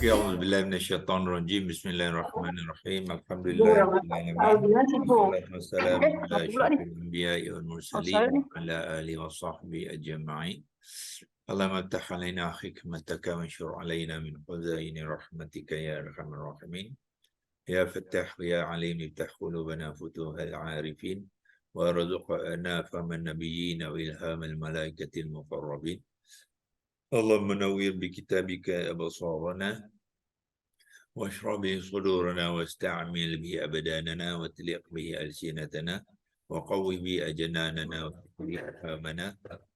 Okey, auzubillahi minasyaitonir rajim. Bismillahirrahmanirrahim. Alhamdulillahirabbil alamin. Wassalatu wassalamu ala asyrafil anbiya'i wal mursalin wa ala alihi wa sahbihi ajma'in. Allahumma iftah alaina hikmataka wa anshur alaina min khazaini rahmatika ya arhamar rahimin. Ya Fattah ya Alim iftah qulubana futuhal arifin wa rzuqna faman nabiyyin wa ilhamal malaikatil muqarrabin. Allahumma nawwir bi kitabika absarana واشرح به صدورنا واستعمل به أبداننا وتلق به ألسنتنا وقوي به أجناننا وفق به أفهامنا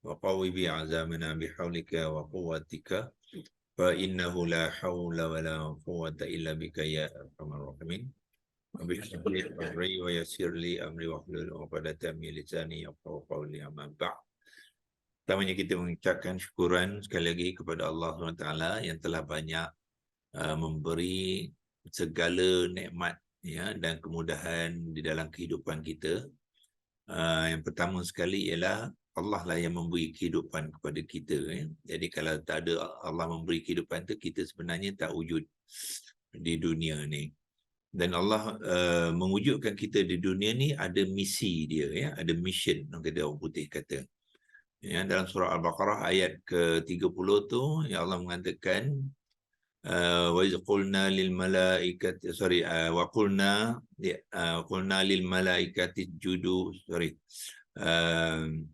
وقوي به عزامنا بحولك وقوتك فإنه لا حول ولا قوة إلا بك يا أرحم الراحمين وبشرح لي صدري ويسر لي أمري واحلل عقدة من لساني يفقهوا قولي أما بعد. Pertamanya kita mengucapkan syukuran sekali lagi kepada Allah SWT yang telah banyak memberi segala nikmat ya dan kemudahan di dalam kehidupan kita. Yang pertama sekali ialah Allah lah yang memberi kehidupan kepada kita ya. Jadi kalau tak ada Allah memberi kehidupan tu, kita sebenarnya tak wujud di dunia ni. Dan Allah mewujudkan kita di dunia ni ada misi dia ya, ada mission orang kata, orang putih kata. Ya, dalam surah Al-Baqarah ayat ke-30 tu ya Allah mengatakan wa iz qulna lil malaikati wa qulna lil malaikati isjudu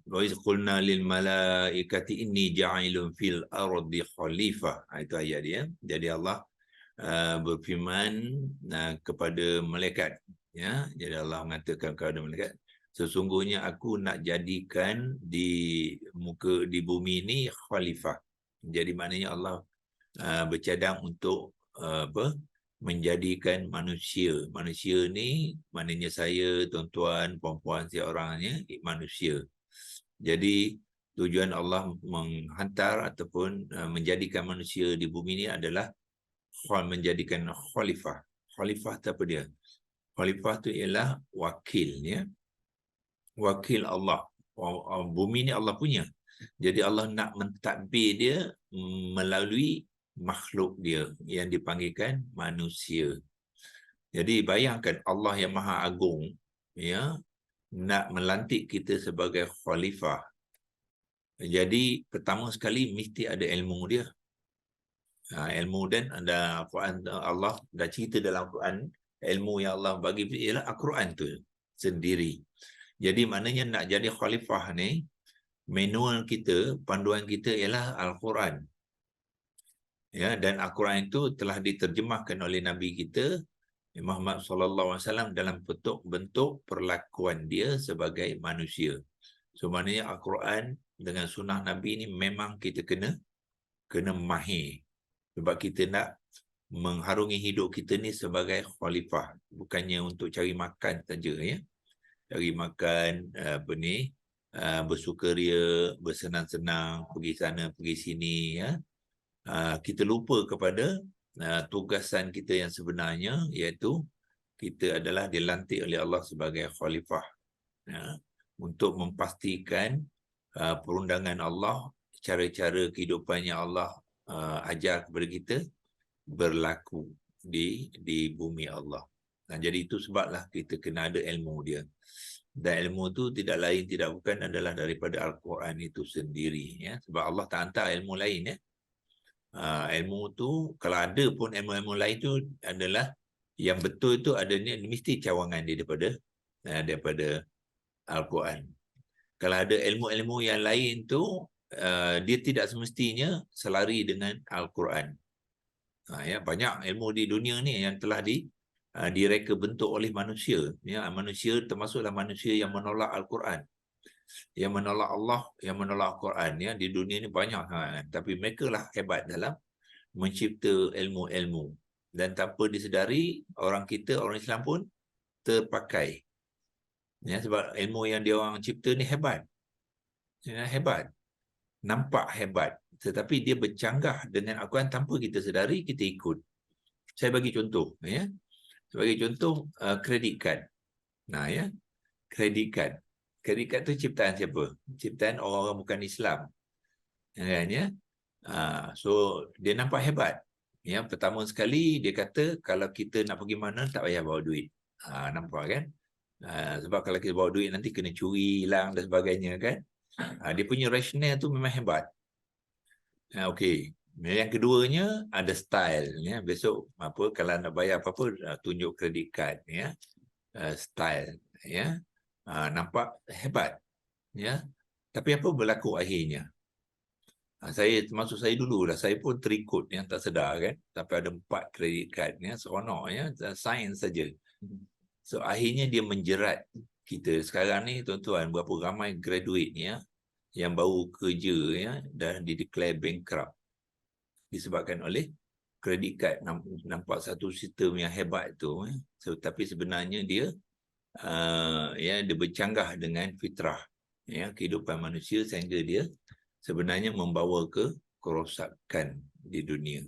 wa iz qulna lil malaikati inni ja'ilun fil ardi khalifah. Itu ayat dia. Jadi Allah berfirman kepada malaikat ya. Jadi Allah mengatakan kepada malaikat, sesungguhnya aku nak jadikan di bumi ini khalifah. Jadi maknanya Allah bercadang untuk menjadikan manusia. Manusia ni maknanya saya, tuan-tuan, puan-puan, setiap orangnya manusia. Jadi tujuan Allah menghantar ataupun menjadikan manusia di bumi ini adalah menjadikan khalifah. Khalifah tu apa dia? Khalifah tu ialah wakil ya. Wakil Allah. Bumi ni Allah punya. Jadi Allah nak mentadbir dia melalui makhluk dia yang dipanggilkan manusia. Jadi bayangkan Allah yang Maha Agung ya nak melantik kita sebagai khalifah. Jadi pertama sekali mesti ada ilmu dia. Ilmu, dan ada Al-Quran. Allah dah cerita dalam Al-Quran ilmu yang Allah bagi ialah Al-Quran tu sendiri. Jadi maknanya nak jadi khalifah ni, manual kita, panduan kita ialah Al-Quran. Ya, dan Al-Quran itu telah diterjemahkan oleh Nabi kita Muhammad SAW dalam bentuk perlakuan dia sebagai manusia. So maknanya Al-Quran dengan sunnah Nabi ini memang kita kena mahir. Sebab kita nak mengharungi hidup kita ni sebagai khalifah, bukannya untuk cari makan saja ya. Cari makan bersukaria, bersenang-senang, pergi sana pergi sini ya. Kita lupa kepada tugasan kita yang sebenarnya, iaitu kita adalah dilantik oleh Allah sebagai khalifah ya, untuk memastikan perundangan Allah, cara-cara kehidupan yang Allah ajar kepada kita berlaku di bumi Allah. Jadi itu sebablah kita kena ada ilmu dia. Dan ilmu tu tidak lain tidak bukan adalah daripada Al-Quran itu sendiri ya. Sebab Allah tak hantar ilmu lain ya. Ilmu tu kalau ada pun ilmu-ilmu lain tu adalah yang betul itu adanya mesti cawangan dia daripada Al-Quran. Kalau ada ilmu-ilmu yang lain tu dia tidak semestinya selari dengan Al-Quran. Ya, banyak ilmu di dunia ni yang telah direka bentuk oleh manusia ya. Manusia termasuklah manusia yang menolak Al-Quran, yang menolak Allah, yang menolak Al-Quran ya. Di dunia ni banyak kan? Tapi mereka lah hebat dalam mencipta ilmu-ilmu, dan tanpa disedari orang Islam pun terpakai ya, sebab ilmu yang dia orang cipta ni hebat ya, hebat, nampak hebat, tetapi dia bercanggah dengan Al-Quran tanpa kita sedari, kita ikut. Saya bagi contoh ya. Sebagai contoh credit card. Ya, credit card. Credit card tu ciptaan siapa? Ciptaan orang-orang bukan Islam. Kan ya? So dia nampak hebat. Ya, pertama sekali dia kata kalau kita nak pergi mana tak payah bawa duit. Nampak kan? Sebab kalau kita bawa duit nanti kena curi, hilang dan sebagainya kan. Dia punya rasional tu memang hebat. Okey. Yang keduanya ada style ya. Besok apa kalau nak bayar apa-apa tunjuk kredit card ya. Style ya. Nampak hebat ya. Tapi apa berlaku akhirnya? Saya termasuk saya dulu lah, saya pun terikut yang tak sedar kan, tapi ada 4 kredit card ya, seronok ya, sains saja. So akhirnya dia menjerat kita sekarang ni tuan-tuan, berapa ramai graduate ya yang baru kerja ya dan di-declare bankrupt disebabkan oleh kredit card. Nampak satu sistem yang hebat tu ya. So, tapi sebenarnya dia dia bercanggah dengan fitrah ya kehidupan manusia sehingga dia sebenarnya membawa ke kerosakan di dunia.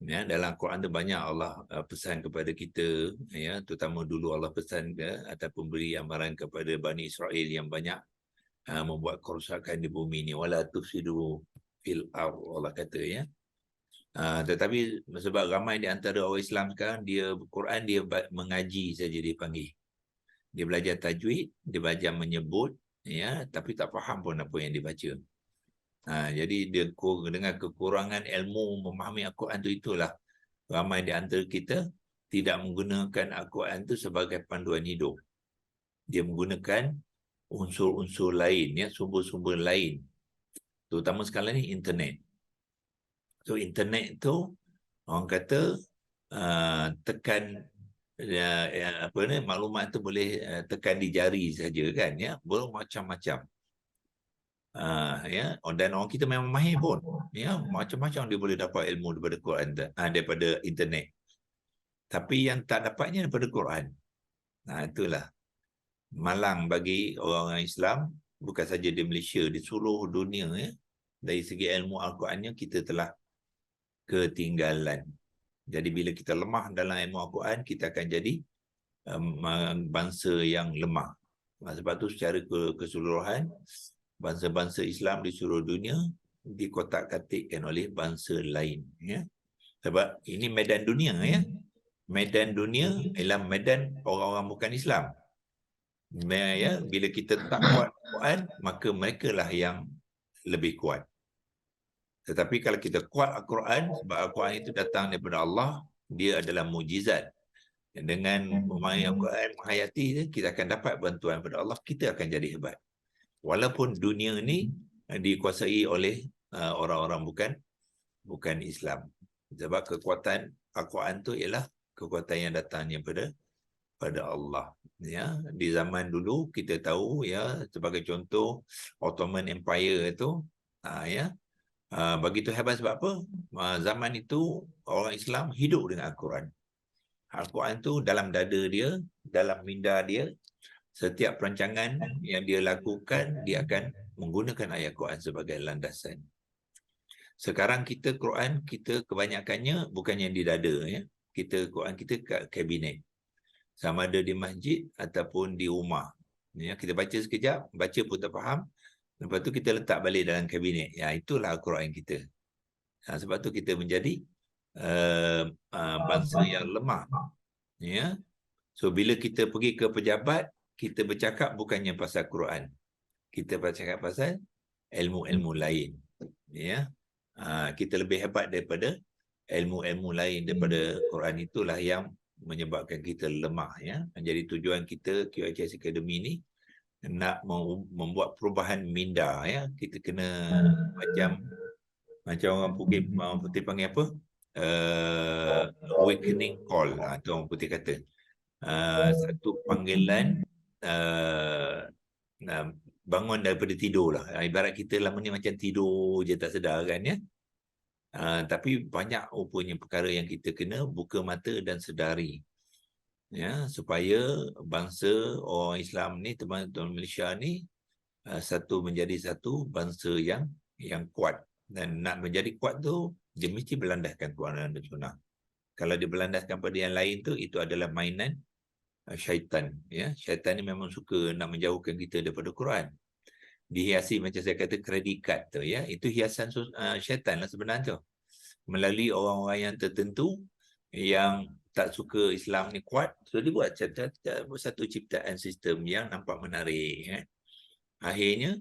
Ya, dalam Quran tu banyak Allah pesan kepada kita ya, terutama dulu Allah pesan ataupun beri amaran kepada Bani Israel yang banyak membuat kerosakan di bumi ni, wala tufsidu fil ardh, Allah kata ya. Tetapi sebab ramai di antara orang Islam sekarang dia Quran dia mengaji saja dia panggil. Dia belajar tajwid, dia belajar menyebut ya, tapi tak faham pun apa yang dibaca. Jadi dia dengan kekurangan ilmu memahami Al-Quran itulah ramai di antara kita tidak menggunakan Al-Quran itu sebagai panduan hidup. Dia menggunakan unsur-unsur lain, ya, sumber-sumber lain. Terutama sekarang ni internet. So internet itu orang kata tekan maklumat itu boleh tekan di jari saja kan ya, bermacam-macam. Dan orang kita memang mahir pun ya, macam-macam dia boleh dapat ilmu daripada Quran, daripada internet, tapi yang tak dapatnya daripada Quran. Itulah malang bagi orang Islam, bukan saja di Malaysia, di seluruh dunia ya. Dari segi ilmu Al-Qurannya kita telah ketinggalan. Jadi bila kita lemah dalam ilmu Al-Quran, kita akan jadi bangsa yang lemah. Sebab tu secara keseluruhan bangsa-bangsa Islam di seluruh dunia dikotak-katikkan oleh bangsa lain ya. Sebab ini medan dunia ya. Medan dunia ialah medan orang-orang bukan Islam. Ya, bila kita tak kuat Quran, maka mereka lah yang lebih kuat. Tetapi kalau kita kuat Al-Quran, sebab Al-Quran itu datang daripada Allah, dia adalah mukjizat. Dengan memahami Al-Quran, menghayati, kita akan dapat bantuan daripada Allah, kita akan jadi hebat. Walaupun dunia ni dikuasai oleh orang-orang bukan Islam. Sebab kekuatan Al-Quran tu ialah kekuatan yang datang pada Allah. Ya, di zaman dulu kita tahu ya, sebagai contoh Ottoman Empire itu begitu hebat sebab apa? Zaman itu orang Islam hidup dengan Al-Quran. Al-Quran tu dalam dada dia, dalam minda dia. Setiap perancangan yang dia lakukan, dia akan menggunakan ayat Quran sebagai landasan. Sekarang kita Quran, kita kebanyakannya bukan yang di dada ya. Quran kita kat kabinet. Sama ada di masjid ataupun di rumah. Ya, kita baca sekejap, baca pun tak faham. Lepas tu kita letak balik dalam kabinet. Ya, itulah Quran kita. Sebab tu kita menjadi bangsa yang lemah. Ya. So bila kita pergi ke pejabat, kita bercakap bukannya pasal Quran. Kita bercakap pasal ilmu-ilmu lain. Ya. Kita lebih hebat daripada ilmu-ilmu lain daripada Quran, itulah yang menyebabkan kita lemah ya. Jadi tujuan kita QHS Academy ni nak membuat perubahan minda ya. Kita kena macam orang putih panggil apa? Awakening call tu orang putih kata. Satu panggilan bangun daripada tidur lah. Ibarat kita lama ni macam tidur je tak sedar kan ya. Tapi banyak rupanya perkara yang kita kena buka mata dan sedari ya, supaya bangsa orang Islam ni, teman-teman Malaysia ni menjadi satu bangsa yang kuat. Dan nak menjadi kuat tu dia mesti berlandaskan Quran dan Sunnah. Kalau dia berlandaskan pada yang lain tu, itu adalah mainan syaitan ya. Syaitan ni memang suka nak menjauhkan kita daripada Quran. Dihiasi macam saya kata kredit card tu ya, itu hiasan syaitan lah sebenarnya tu. melalui orang-orang yang tertentu yang tak suka Islam ni kuat. So dia buat satu ciptaan sistem yang nampak menarik kan. Akhirnya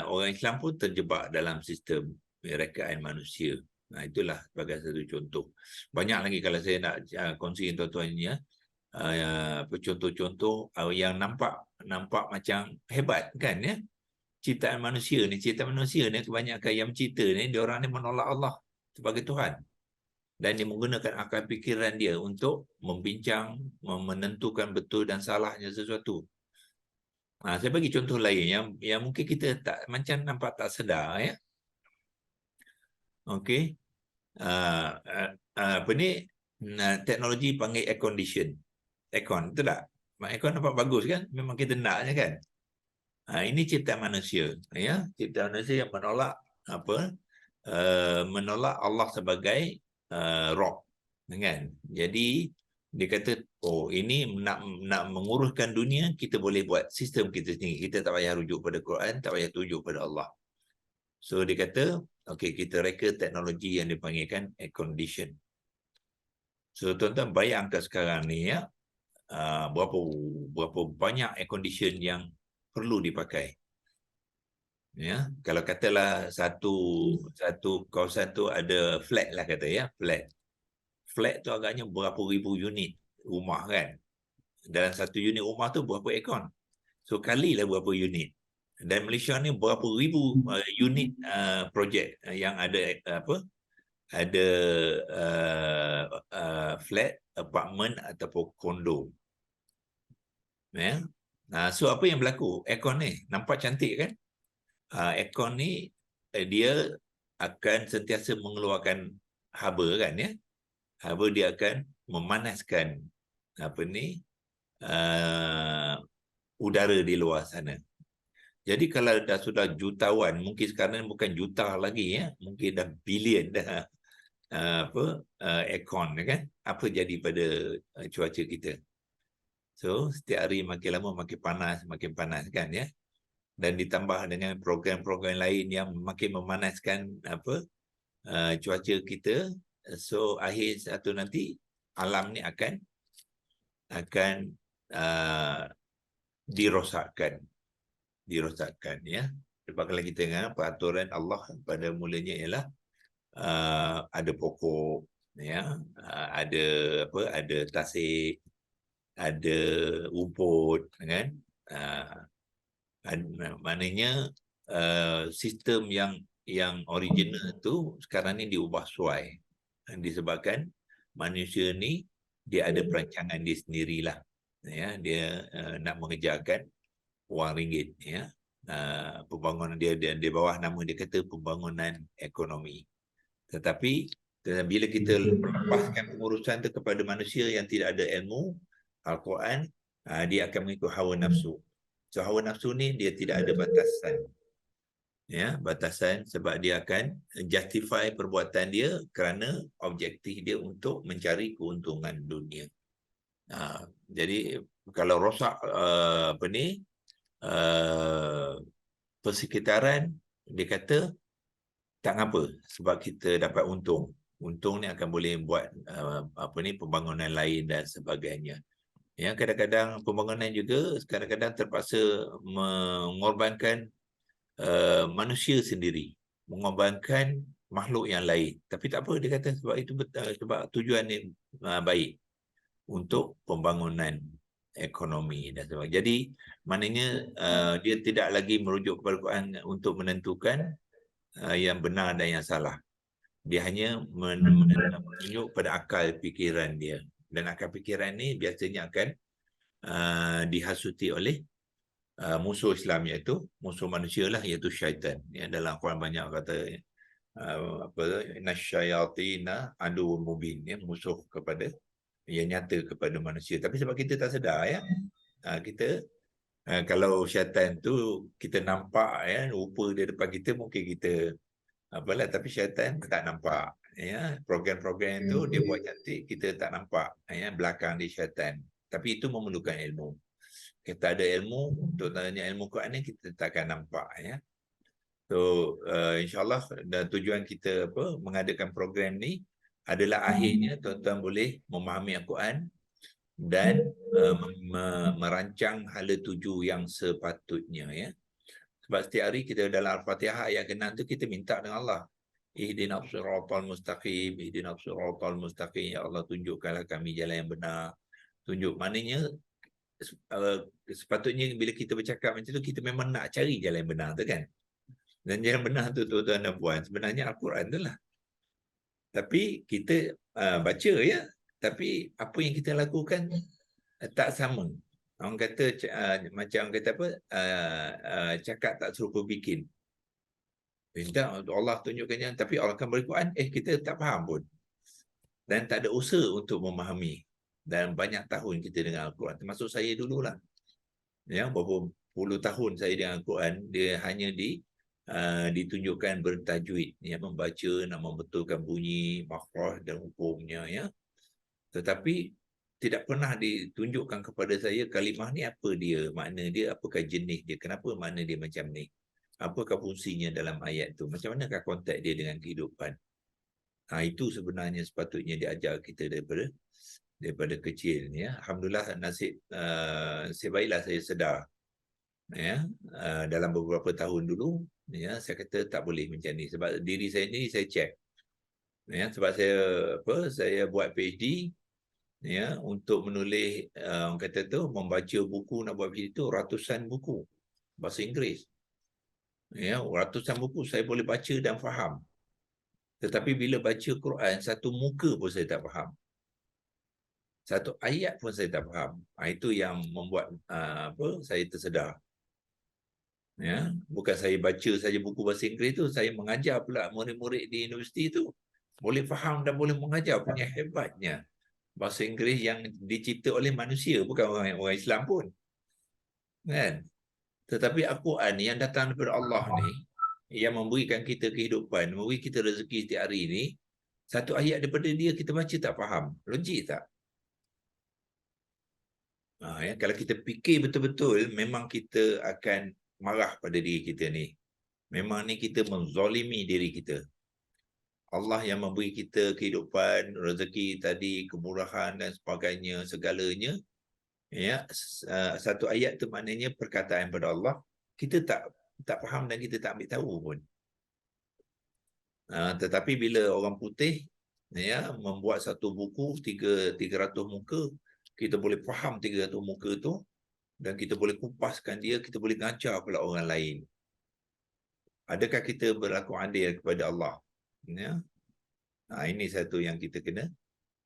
orang Islam pun terjebak dalam sistem rekaan manusia. Itulah sebagai satu contoh. Banyak lagi kalau saya nak kongsi dengan tuan-tuan ni ya. Contoh-contoh yang nampak macam hebat kan ya. Ciptaan manusia ni kebanyakan yang mencipta ni diorang ni menolak Allah sebagai Tuhan. Dan dia menggunakan akal fikiran dia untuk membincang, menentukan betul dan salahnya sesuatu. Saya bagi contoh lain yang mungkin kita macam nampak tak sedar ya. Okey. Apa ni teknologi panggil air condition. Aircon, betul tak? Aircon nampak bagus kan? Memang kita naknya kan? Ini ciptaan manusia, ya. Ciptaan manusia yang menolak menolak Allah sebagai Rob, kan? Jadi dia kata, oh ini nak menguruskan dunia, kita boleh buat sistem kita sendiri. Kita tak payah rujuk pada Quran, tak payah tujuk pada Allah. So dia kata, okey, kita reka teknologi yang dipanggilkan air condition. So tuan-tuan bayangkan sekarang ni ya, berapa banyak air condition yang perlu dipakai. Ya, kalau katalah satu kawasan tu ada flat lah kata ya, flat tu agaknya berapa ribu unit rumah kan. Dalam satu unit rumah tu berapa aircon. So kalilah berapa unit. Dan Malaysia ni berapa ribu unit projek yang ada ada flat, apartment ataupun kondo. Ya. So apa yang berlaku? Aircon ni nampak cantik kan? Aircon ni dia akan sentiasa mengeluarkan haba kan ya. Haba dia akan memanaskan udara di luar sana. Jadi kalau dah sudah jutawan, mungkin sekarang bukan juta lagi ya, mungkin dah bilion dah aircon kan. Apa jadi pada cuaca kita? So setiap hari makin lama makin panas kan ya. Dan ditambah dengan program-program lain yang makin memanaskan cuaca kita. So akhir satu nanti alam ni akan dirosakkan ya. Sebab kalau kita ingat peraturan Allah pada mulanya ialah ada pokok ya, ada tasik, ada rumput kan. Maknanya sistem yang original tu sekarang ni diubah suai disebabkan manusia ni dia ada perancangan dia sendirilah ya. Dia nak mengejarkan wang ringgit ya. Pembangunan dia di bawah nama dia kata pembangunan ekonomi. Tetapi bila kita lepaskan pengurusan tu kepada manusia yang tidak ada ilmu Al-Quran, dia akan mengikut hawa nafsu. So hawa nafsu ni dia tidak ada batasan. Ya, batasan sebab dia akan justify perbuatan dia kerana objektif dia untuk mencari keuntungan dunia. Jadi kalau rosak persekitaran, dia kata tak ngapa sebab kita dapat untung. Untung ni akan boleh buat pembangunan lain dan sebagainya. Ya, kadang-kadang pembangunan juga kadang-kadang terpaksa mengorbankan manusia sendiri, mengorbankan makhluk yang lain. Tapi tak apa, dia kata sebab itu sebab tujuan ni baik untuk pembangunan ekonomi dan sebagainya. Jadi maknanya dia tidak lagi merujuk kepada Quran untuk menentukan yang benar dan yang salah. Dia hanya menunjuk pada akal fikiran dia. Dan akal fikiran ni biasanya akan dihasuti oleh musuh Islam, iaitu musuh manusia lah, iaitu syaitan. Ya, dalam Quran banyak kata nasyayatina aduwwun mubin, ya, musuh kepada yang nyata kepada manusia. Tapi sebab kita tak sedar ya, kita kalau syaitan tu kita nampak ya, rupa dia depan kita, mungkin kita tapi syaitan tak nampak ya. Program-program tu dia buat cantik, kita tak nampak ya belakang di syaitan. Tapi itu memerlukan ilmu. Kita ada ilmu untuk tanya ilmu Quran ni, kita tak akan nampak ya. So insyaAllah dan tujuan kita mengadakan program ni adalah akhirnya tuan-tuan boleh memahami Al-Quran dan merancang hala tuju yang sepatutnya, ya. Sebab setiap hari kita dalam Al-Fatihah ayat ke-6 tu kita minta dengan Allah, ihdinas siratal mustaqim, ihdinas siratal mustaqim, ya Allah tunjukkanlah kami jalan yang benar. Tunjuk, maknanya sepatutnya bila kita bercakap macam tu kita memang nak cari jalan yang benar tu kan. Dan jalan benar tu tuan-tuan dan puan sebenarnya Al-Quran tu lah. Tapi kita baca, ya, tapi apa yang kita lakukan tak sama. Orang kata macam orang kata apa, cakap tak serupa bikin. Minta Allah tunjukkan jalan, tapi orang akan beri-Quran, kita tak faham pun. Dan tak ada usaha untuk memahami. Dan banyak tahun kita dengar Al-Quran, termasuk saya dululah. Ya, berapa puluh tahun saya dengan Al-Quran, dia hanya ditunjukkan bertajwid, ya, membaca, nak membetulkan bunyi, makhraj dan hukumnya, ya. Tetapi tidak pernah ditunjukkan kepada saya kalimah ni apa dia, makna dia, apakah jenis dia, kenapa makna dia macam ni, apakah fungsinya dalam ayat tu, macam manakah konteks dia dengan kehidupan. Itu sebenarnya sepatutnya diajar kita daripada kecil, ya. Alhamdulillah, nasib baiklah saya sedar, ya, dalam beberapa tahun dulu, ya, saya kata tak boleh macam ni sebab diri saya ni saya cek, ya, sebab saya buat PhD, ya, untuk menulis, orang kata tu membaca buku, nak buat PhD tu ratusan buku bahasa Inggeris, ya, ratusan buku saya boleh baca dan faham, tetapi bila baca Quran satu muka pun saya tak faham, satu ayat pun saya tak faham. Itu yang membuat saya tersedar. Ya, bukan saya baca saja buku bahasa Inggeris tu, saya mengajar pula murid-murid di universiti tu boleh faham dan boleh mengajar, punya hebatnya bahasa Inggeris yang dicipta oleh manusia, bukan orang Islam pun, kan. Tetapi Al-Quran yang datang daripada Allah ni, yang memberikan kita kehidupan, memberi kita rezeki setiap hari ni, satu ayat daripada dia kita baca tak faham, logik tak? Ya, kalau kita fikir betul-betul, memang kita akan marah pada diri kita ni. Memang ni kita menzalimi diri kita. Allah yang memberi kita kehidupan, rezeki tadi, kemurahan dan sebagainya, segalanya, ya, satu ayat tu maknanya perkataan pada Allah, kita tak faham dan kita tak ambil tahu pun. Tetapi bila orang putih, ya, membuat satu buku 300 muka, kita boleh faham 300 muka tu dan kita boleh kupaskan dia, kita boleh ngajar pula orang lain. Adakah kita berlaku adil kepada Allah? Ya. Ini satu yang kita kena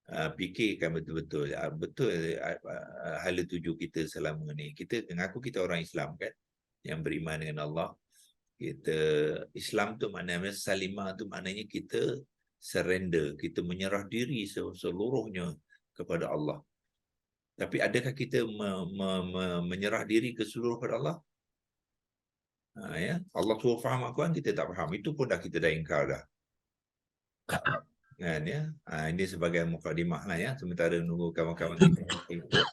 fikirkan betul-betul. Betul hala tuju kita selama ni. Kita mengaku kita orang Islam, kan, yang beriman dengan Allah. Kita Islam tu maknanya salimah tu maknanya kita surrender, kita menyerah diri seluruhnya kepada Allah. Tapi adakah kita menyerah diri keseluruhan kepada Allah? Ya, Allah suruh faham Al-Quran, kita tak faham. Itu pun kita dah ingkar dah. Kan, ya? Ini sebagai mukadimah lah, ya. Sementara menunggu kawan-kawan kita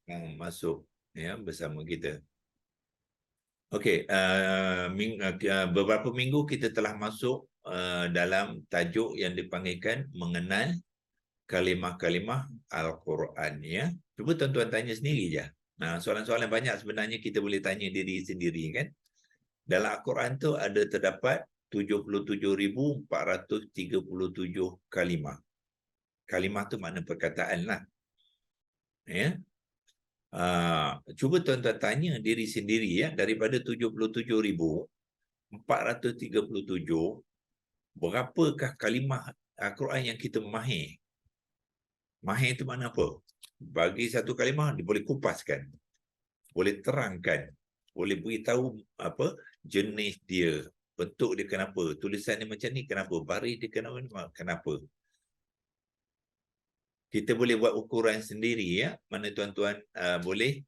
yang masuk, ya, bersama kita. Okey, beberapa minggu kita telah masuk dalam tajuk yang dipanggilkan mengenal kalimah-kalimah Al-Quran, ya. Cuba tuan-tuan tanya sendiri je. Soalan-soalan banyak sebenarnya kita boleh tanya diri sendiri, kan. Dalam Al-Quran tu ada terdapat 77,437 kalimah. Kalimah tu makna perkataan lah. Ya. Cuba tuan-tuan tanya diri sendiri, ya, daripada 77,437, berapakah kalimah Al-Quran yang kita mahir? Mahir itu makna apa? Bagi satu kalimah, dia boleh kupaskan, boleh terangkan, boleh beritahu apa jenis dia, bentuk dia kenapa, tulisan dia macam ni kenapa, baris dia kenapa. Kita boleh buat ukuran sendiri, ya. Mana tuan-tuan boleh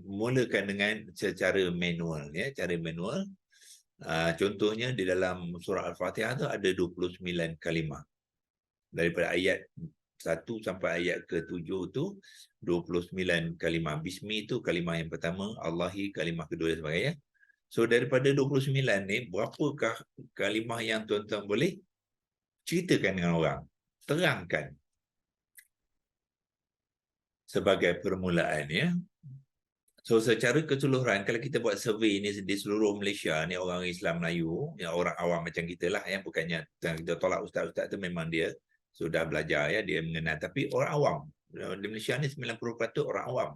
mulakan dengan secara manual, ya, cara manual. Contohnya di dalam surah Al-Fatihah tu ada 29 kalimah. Daripada ayat 1 sampai ayat ke-7 tu 29 kalimah. Bismi itu kalimah yang pertama, Allahi kalimah kedua dan sebagainya. So daripada 29 ni, berapakah kalimah yang tuan-tuan boleh ceritakan dengan orang, terangkan sebagai permulaan, ya. So secara keseluruhan, kalau kita buat survey ni di seluruh Malaysia ni, orang Islam Melayu, yang orang awam macam kita lah, yang bukannya kita tolak ustaz-ustaz tu, memang dia sudah belajar, ya, dia mengenal. Tapi orang awam di Malaysia ni 90% orang awam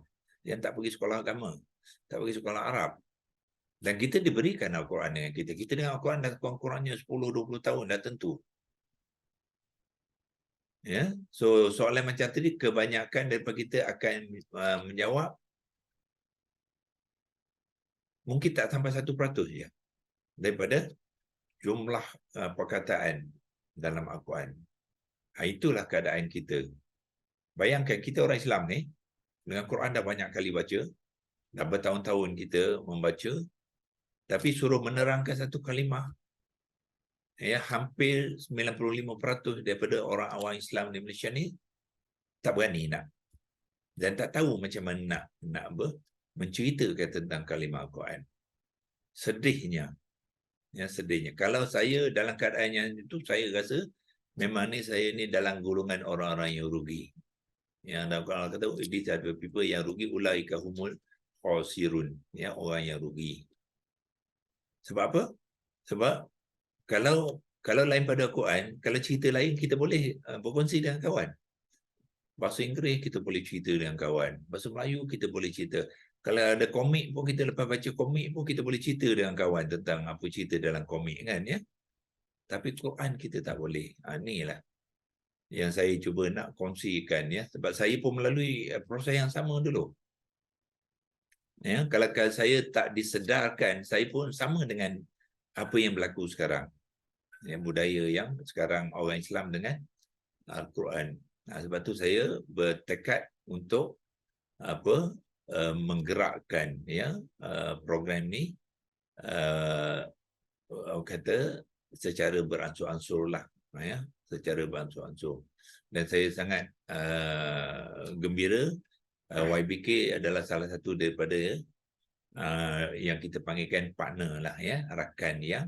yang tak pergi sekolah agama, tak pergi sekolah Arab. Dan kita diberikan Al-Quran dengan kita. Kita dengan Al-Quran dah kurang-kurangnya 10-20 tahun dah tentu. Ya, so soalan macam tadi kebanyakan daripada kita akan menjawab mungkin tak sampai 1% je daripada jumlah perkataan dalam Al-Quran. Itulah keadaan kita. Bayangkan kita orang Islam ni, dengan Quran dah banyak kali baca, dah bertahun-tahun kita membaca, tapi suruh menerangkan satu kalimah, ya, hampir 95% daripada orang awam Islam di Malaysia ni tak berani nak. Dan tak tahu macam mana nak menceritakan tentang kalimah Al-Quran. Sedihnya. Ya, sedihnya. Kalau saya dalam keadaan yang itu, saya rasa memang ni saya ni dalam golongan orang-orang yang rugi. Yang dalam Quran kata, these are the people yang rugi, ulaika humul khasirun. Ya, orang yang rugi. Sebab apa? Sebab kalau lain pada Quran, kalau cerita lain kita boleh berkongsi dengan kawan. Bahasa Inggeris kita boleh cerita dengan kawan. Bahasa Melayu kita boleh cerita. Kalau ada komik pun, kita lepas baca komik pun kita boleh cerita dengan kawan tentang apa cerita dalam komik, kan, ya. Tapi Quran kita tak boleh. Inilah yang saya cuba nak kongsikan, ya. Sebab saya pun melalui proses yang sama dulu. Ya, kalau saya tak disedarkan, saya pun sama dengan apa yang berlaku sekarang. Ya, budaya yang sekarang orang Islam dengan Al-Quran. Sebab tu saya bertekad untuk menggerakkan, ya, program ni kata secara beransur-ansur lah, ya, secara beransur-ansur. Dan saya sangat gembira YBK adalah salah satu daripada yang kita panggilkan partner lah, ya, rakan yang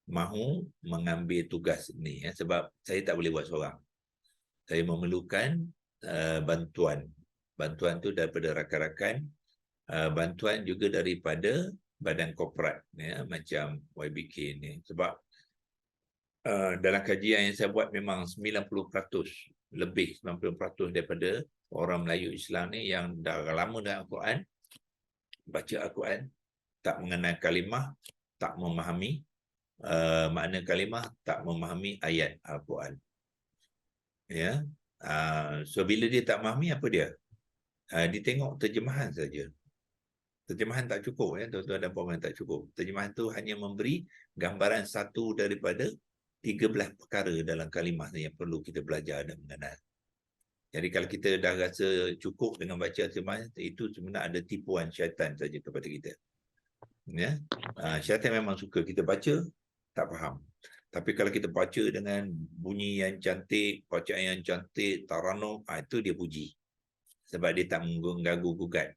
mahu mengambil tugas ni, ya, sebab saya tak boleh buat seorang. Saya memerlukan bantuan tu daripada rakan-rakan, bantuan juga daripada badan korporat, ya, macam YBK ni. Sebab dalam kajian yang saya buat memang 90% lebih, 90% daripada orang Melayu Islam ni yang dah lama dengan Al-Quran, baca Al-Quran, tak mengenal kalimah, tak memahami makna kalimah, tak memahami ayat Al-Quran. Ya, so bila dia tak memahami, apa dia? Dia tengok terjemahan saja. Terjemahan tak cukup, ya, tuan-tuan dan puan-puan, tak cukup. Terjemahan tu hanya memberi gambaran satu daripada 13 perkara dalam kalimah yang perlu kita belajar dan mengenal. Jadi kalau kita dah rasa cukup dengan baca terjemahan, itu sebenarnya ada tipuan syaitan saja kepada kita. Ya, syaitan memang suka kita baca tak faham. Tapi kalau kita baca dengan bunyi yang cantik, bacaan yang cantik, taranum, itu dia puji. Sebab dia tak mengganggu-gugat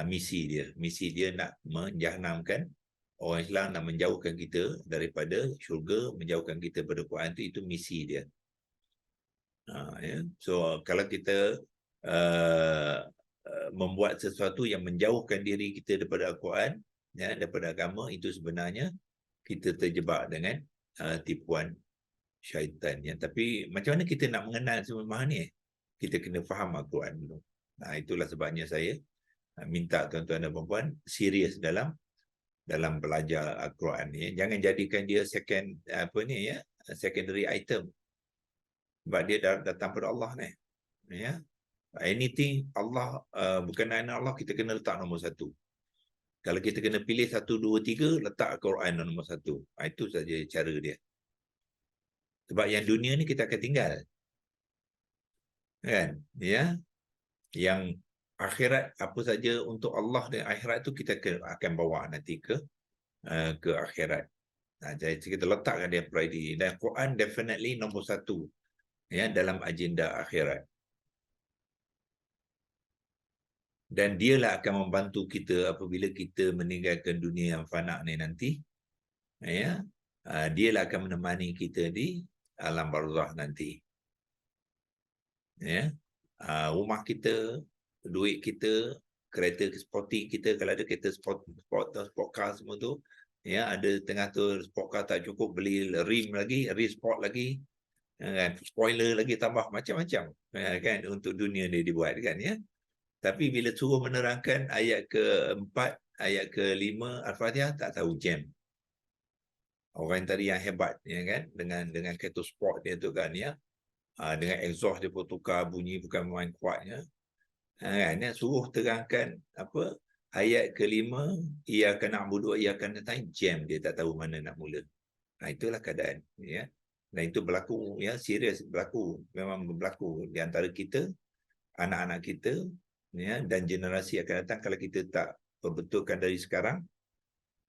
misi dia. Misi dia nak menjahanamkan orang Islam, nak menjauhkan kita daripada syurga, menjauhkan kita daripada Quran, itu misi dia. Ya. So kalau kita membuat sesuatu yang menjauhkan diri kita daripada Al-Quran, ya, daripada agama, itu sebenarnya kita terjebak dengan tipuan syaitan, ya. Tapi macam mana kita nak mengenal semua ni? Kita kena faham Al-Quran dulu. Itulah sebabnya saya minta tuan-tuan dan puan-puan serius dalam belajar Al-Quran ni. Jangan jadikan dia secondary item. Sebab dia datang pada Allah ni. Ya. Anything Allah berkenaan Allah, kita kena letak nombor 1. Kalau kita kena pilih 1, 2, 3, letak Al-Quran nombor 1. Itu saja cara dia. Sebab yang dunia ni kita akan tinggal. Kan? Ya. Yang akhirat, apa saja untuk Allah dan akhirat itu kita akan bawa nanti ke akhirat. Jadi kita letakkan dia priority. Dan Quran definitely nombor 1, ya, dalam agenda akhirat. Dan dialah akan membantu kita apabila kita meninggalkan dunia yang fana ni nanti. Ya, dialah akan menemani kita di alam barzakh nanti. Ya, rumah kita, duit kita, kereta sporting kita, kalau ada kereta sport car semua tu, ya, ada tengah tu sport car tak cukup, beli rim lagi, rim sport lagi, kan, spoiler lagi tambah macam-macam, kan, untuk dunia ni dibuat, kan, ya. Tapi bila suruh menerangkan ayat ke-4, ayat ke-5 Al-Fatihah, tak tahu jam. Orang tadi yang hebat, ya kan, dengan kereta sport dia tu, kan, ya, dengan exhaust dia pun tukar bunyi, bukan main kuatnya, kan, ya, suruh terangkan apa ayat ke-5, iyyaka na'budu wa iyyaka nasta'in, jam, dia tak tahu mana nak mula. Itulah keadaan, ya. Dan itu berlaku, ya, serius berlaku, memang berlaku di antara kita, anak-anak kita, ya, dan generasi akan datang. Kalau kita tak perbetulkan dari sekarang,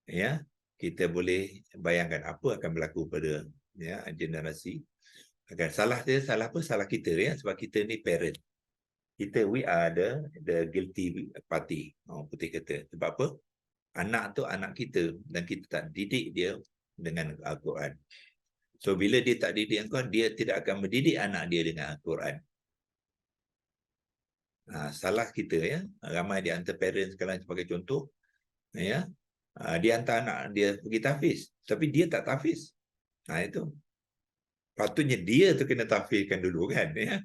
ya, kita boleh bayangkan apa akan berlaku pada, ya, generasi akan. Salah dia, salah apa? Salah kita, ya, sebab kita ni parent. Kita, we are the guilty party, putih kata. Sebab apa? Anak tu anak kita, dan kita tak didik dia dengan Al-Quran. So bila dia tak didik Al-Quran, dia tidak akan mendidik anak dia dengan Al-Quran. Salah kita, ya. Ramai di antara parents sekarang sebagai contoh, ya, dia hantar anak dia pergi tahfiz, tapi dia tak tahfiz. Itu patutnya dia tu kena tahfizkan dulu, kan, ya.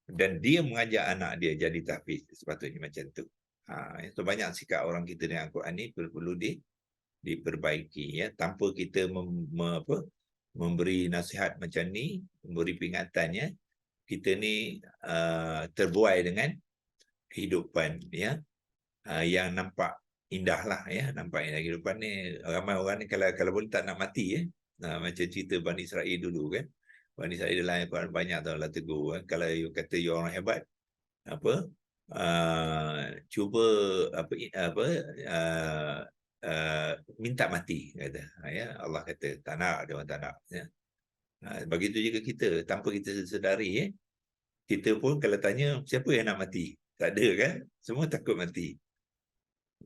Dan dia mengajak anak dia jadi tahfiz, sepatutnya macam tu. So banyak sikap orang kita dengan Al-Quran ni perlu diperbaiki, ya, tanpa kita memberi nasihat macam ni, memberi peringatannya. Kita ni terbuai dengan kehidupan, ya, yang nampak indah lah, ya, nampak indah kehidupan ni. Ramai orang ni kalau boleh tak nak mati, ya. Macam cerita Bani Israel dulu, kan. Bani Israel dalam Al-Quran banyak tahu lah tegur, kan. Kalau you kata you orang hebat, apa, cuba minta mati, kata, ya. Allah kata tak nak, dia orang tak nak, ya. Begitu juga kita, tanpa kita sedari, ya, kita pun kalau tanya siapa yang nak mati, tak ada, kan, semua takut mati.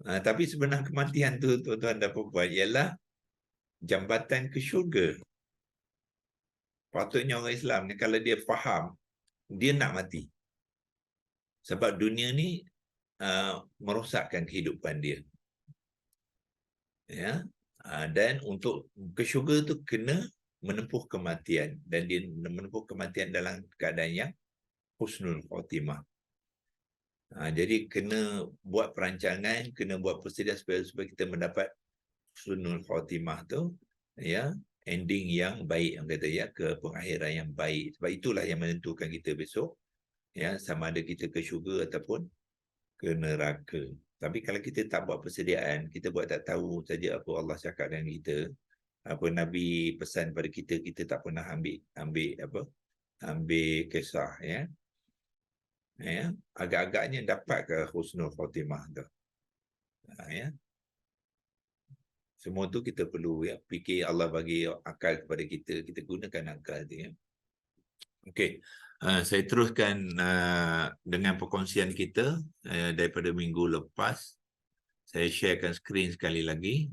Tapi sebenarnya kematian tu, tuan-tuan dan puan-puan, ialah jambatan ke syurga. Patutnya orang Islam ni kalau dia faham, dia nak mati. Sebab dunia ni merosakkan kehidupan dia. Ya. Dan untuk ke syurga tu kena menempuh kematian, dan dia menempuh kematian dalam keadaan yang husnul khatimah. Jadi kena buat perancangan, kena buat persediaan supaya kita mendapat husnul khatimah tu, ya, ending yang baik, yang kata, ya, ke pengakhiran yang baik. Sebab itulah yang menentukan kita besok, ya, sama ada kita ke syurga ataupun ke neraka. Tapi kalau kita tak buat persediaan, kita buat tak tahu saja apa Allah cakap dengan kita, apa Nabi pesan pada kita, kita tak pernah ambil kisah, ya. Ya, agak-agaknya dapat ke husnul khatimah tu. Ya. Semua tu kita perlu, ya, fikir. Allah bagi akal kepada kita, kita gunakan akal tu, ya. Okey, saya teruskan dengan perkongsian kita daripada minggu lepas. Saya sharekan skrin sekali lagi.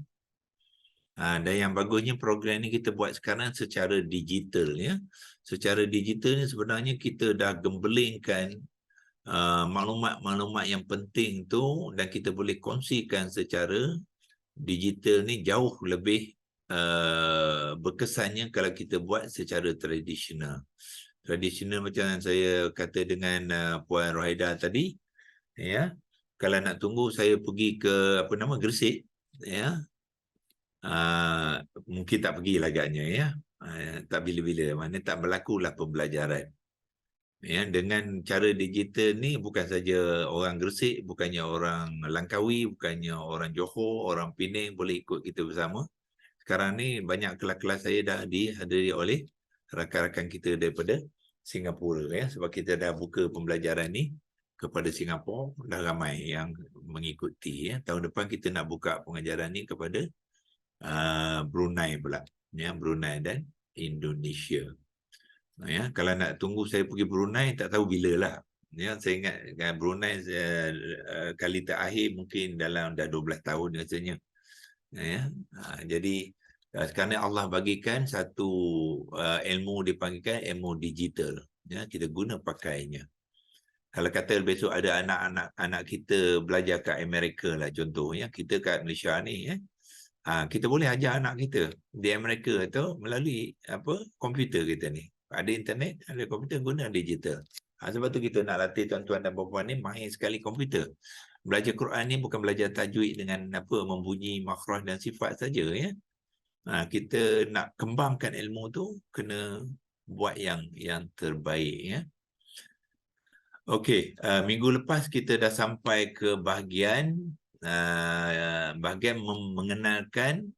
Dan yang bagusnya program ni kita buat sekarang secara digital, ya. Secara digital ni sebenarnya kita dah gembelingkan maklumat-maklumat yang penting tu, dan kita boleh kongsikan secara digital ni jauh lebih berkesannya kalau kita buat secara tradisional. Tradisional macam yang saya kata dengan Puan Rohaida tadi, ya. Kalau nak tunggu saya pergi ke Gresik, ya. Mungkin tak pergi agaknya, ya. Tak bila-bila, mana tak berlakulah pembelajaran. Ya, dengan cara digital ni bukan saja orang Gresik, bukannya orang Langkawi, bukannya orang Johor, orang Pening boleh ikut kita bersama. Sekarang ni banyak kelas-kelas saya dah dihadiri oleh rakan-rakan kita daripada Singapura, ya, sebab kita dah buka pembelajaran ni kepada Singapura, dah ramai yang mengikuti, ya. Tahun depan kita nak buka pengajaran ni kepada Brunei pula, ya, Brunei dan Indonesia. Ya, kalau nak tunggu saya pergi Brunei tak tahu bila lah. Ya, saya ingat Brunei kali terakhir mungkin dalam dah 12 tahun rasanya. Ya. Jadi sekarang Allah bagikan satu ilmu dipanggilkan ilmu digital. Ya, kita guna pakainya. Kalau kata besok ada anak-anak kita belajar kat Amerika lah contohnya, kita kat Malaysia ni ya. Kita boleh ajar anak kita di Amerika tu melalui komputer kita ni. Ada internet, ada komputer, guna digital. Sebab tu kita nak latih tuan-tuan dan puan-puan ni mahir sekali komputer. Belajar Quran ni bukan belajar tajwid dengan membunyi makhraj dan sifat saja ya. Kita nak kembangkan ilmu tu kena buat yang terbaik ya. Okey, minggu lepas kita dah sampai ke bahagian mengenalkan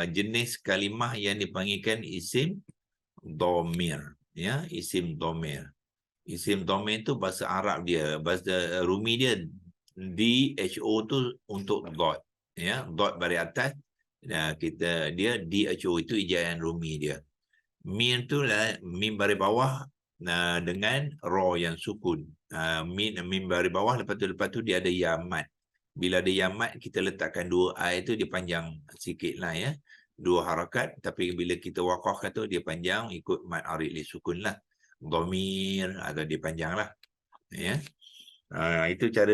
jenis kalimah yang dipanggilkan isim dhamir ya, isim dhamir. Isim dhamir tu bahasa Arab dia, bahasa Rumi dia DHO tu untuk dot ya, dot baris atas. Dia DHO itu ejaan Rumi dia. Mim tu lah mim baris bawah dengan ra yang sukun. Mim baris bawah, lepas tu dia ada ya mat. Bila ada ya mat, kita letakkan dua I tu dia panjang sikit lah ya. Dua harakat, tapi bila kita waqafkan tu dia panjang ikut mat arid li sukun lah. Dhamir atau dia panjang lah. Ya. Itu cara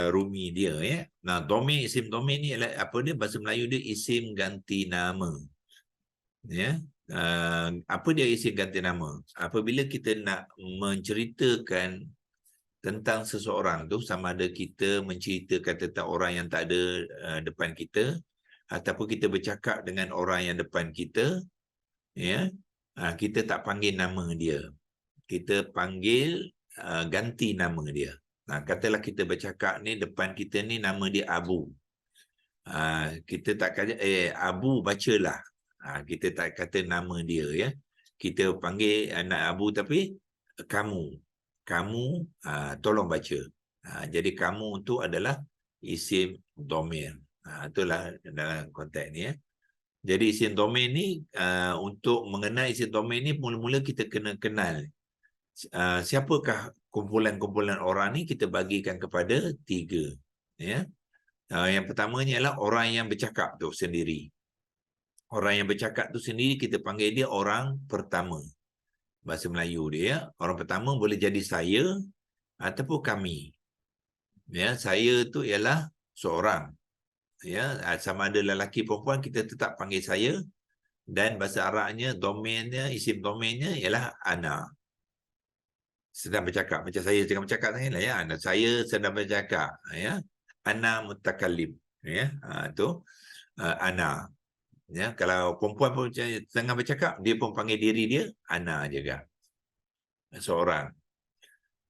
Rumi dia ya. Nah, dhamir, isim dhamir ni apa dia, bahasa Melayu dia isim ganti nama. Ya. Apa dia isim ganti nama? Apabila kita nak menceritakan tentang seseorang tu, sama ada kita menceritakan tentang orang yang tak ada depan kita ataupun kita bercakap dengan orang yang depan kita, ya, kita tak panggil nama dia, kita panggil ganti nama dia. Katalah kita bercakap ni, depan kita ni nama dia Abu, kita tak kata Abu bacalah. Kita tak kata nama dia ya. Kita panggil anak Abu tapi kamu tolong baca. Jadi kamu tu adalah isim dhamir. Itulah dalam konteks ni ya. Jadi isim dhamir ni untuk mengenal isim dhamir ni, mula-mula kita kena kenal siapakah kumpulan-kumpulan orang ni. Kita bagikan kepada 3 ya. Yang pertamanya adalah orang yang bercakap tu sendiri. Orang yang bercakap tu sendiri kita panggil dia orang pertama. Bahasa Melayu dia ya. Orang pertama boleh jadi saya ataupun kami. Ya, saya tu ialah seorang. Ya, sama ada lelaki perempuan kita tetap panggil saya, dan bahasa Arabnya domainnya, isim domainnya ialah ana. Sedang bercakap macam saya sedang bercakap lah ya. Saya sedang bercakap ya. Ana mutakallim ya. Tu ana. Ya, kalau perempuan pun tengah bercakap, dia pun panggil diri dia ana juga. Seorang.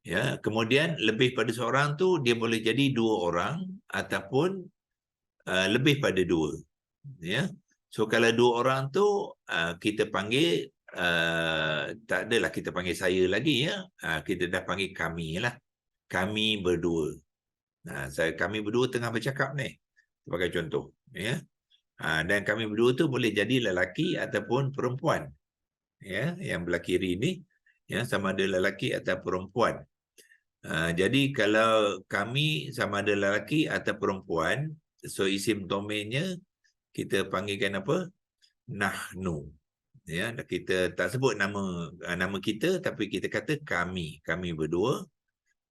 Ya, kemudian lebih pada seorang tu dia boleh jadi 2 orang ataupun lebih pada 2. Ya. So kalau 2 orang tu kita panggil tak adalah kita panggil saya lagi ya. Kita dah panggil kami lah. Kami berdua. Kami berdua tengah bercakap ni. Sebagai contoh, ya. Dan kami berdua tu boleh jadi lelaki ataupun perempuan. Ya, yang belah kiri ni ya, sama ada lelaki atau perempuan. Jadi kalau kami sama ada lelaki atau perempuan, so isim domainnya kita panggilkan apa? Nahnu. Ya, kita tak sebut nama kita, tapi kita kata kami berdua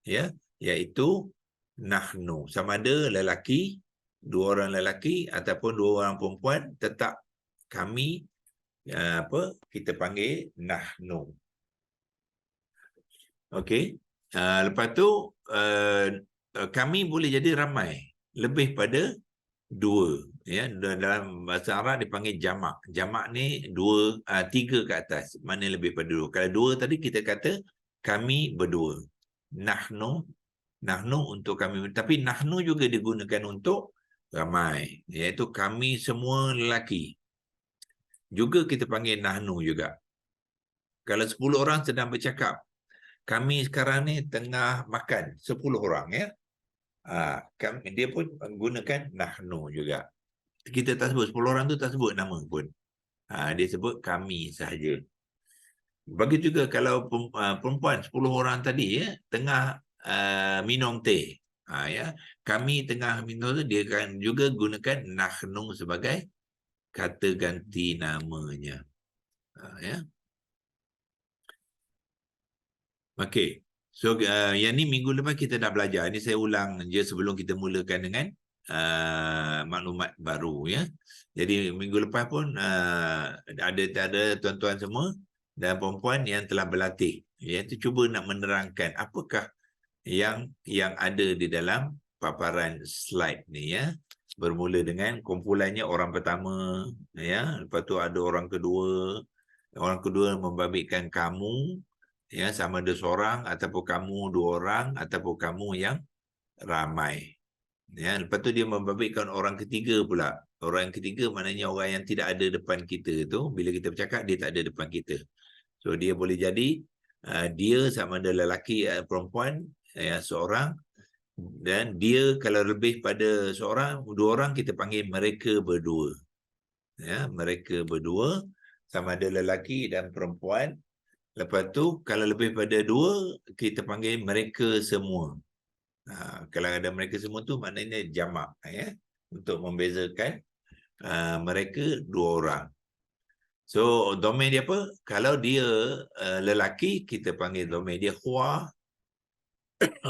ya, iaitu nahnu. Sama ada lelaki, 2 orang lelaki ataupun 2 orang perempuan, tetap kami kita panggil nahnu. Okey. Lepas tu kami boleh jadi ramai, lebih pada 2 ya. Dalam bahasa Arab dipanggil jamak. Jamak ni 2 3 ke atas, mana lebih pada 2. Kalau 2 tadi kita kata kami berdua. Nahnu untuk kami, tapi nahnu juga digunakan untuk ramai, iaitu kami semua lelaki. Juga kita panggil nahnu juga. Kalau 10 orang sedang bercakap, kami sekarang ni tengah makan 10 orang ya. Dia pun menggunakan nahnu juga. Kita tak sebut 10 orang tu, tak sebut nama pun. Dia sebut kami sahaja. Bagi juga kalau perempuan 10 orang tadi ya tengah minum teh. Ya, kami tengah minum tu, dia akan juga gunakan nahnu sebagai kata ganti namanya. Ya. Okey. So yang ni minggu lepas kita dah belajar. Ini saya ulang je sebelum kita mulakan dengan maklumat baru ya. Jadi minggu lepas pun ada tuan-tuan semua dan perempuan yang telah berlatih, iaitu cuba nak menerangkan apakah yang ada di dalam paparan slide ni ya. Bermula dengan kumpulannya orang pertama ya, lepas tu ada orang kedua. Orang kedua membabitkan kamu ya, sama ada seorang ataupun kamu 2 orang ataupun kamu yang ramai. Ya, lepas tu dia membabitkan orang ketiga pula. Orang ketiga maknanya orang yang tidak ada depan kita tu, bila kita bercakap dia tak ada depan kita. So dia boleh jadi dia sama ada lelaki atau perempuan ya, seorang, dan dia kalau lebih pada seorang, 2 orang kita panggil mereka berdua. Ya, mereka berdua sama ada lelaki dan perempuan. Lepas tu kalau lebih pada 2 kita panggil mereka semua. Kalau ada mereka semua tu maknanya jamak ya, untuk membezakan mereka 2 orang. So domain dia apa? Kalau dia lelaki kita panggil domain dia huwa.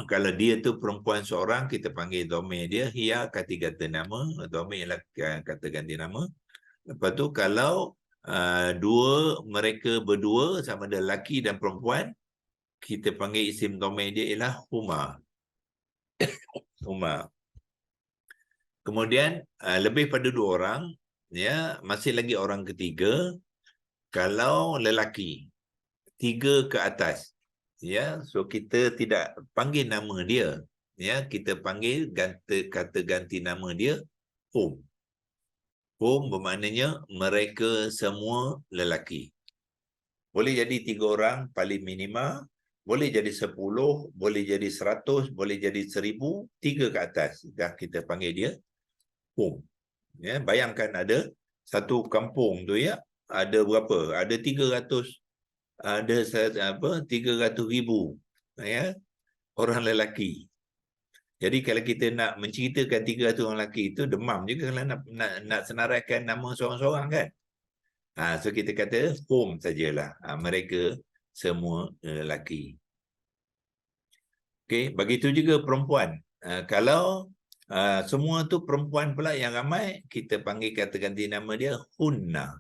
Kalau dia tu perempuan seorang kita panggil domain dia hiya, kata ganti nama. Domain ialah kata ganti nama. Lepas tu kalau 2 mereka berdua sama ada lelaki dan perempuan, kita panggil isim domain dia ialah huma. Huma. Kemudian lebih pada 2 orang ya, masih lagi orang ketiga. Kalau lelaki 3 ke atas ya, so kita tidak panggil nama dia ya, kita panggil kata ganti nama dia hum. Hum bermaknanya mereka semua lelaki. Boleh jadi 3 orang paling minima, boleh jadi 10, boleh jadi 100, boleh jadi 1000, 3 ke atas dah kita panggil dia hum. Ya, bayangkan ada satu kampung tu ya, ada berapa? Ada 300, ada 300,000 ya orang lelaki. Jadi kalau kita nak menceritakan 300 orang lelaki itu demam juga kalau nak senaraikan nama seorang-seorang kan. So kita kata hum sajalah. Mereka semua lelaki. Okey, begitu juga perempuan. Kalau semua tu perempuan pula yang ramai, kita panggil kata ganti nama dia hunna.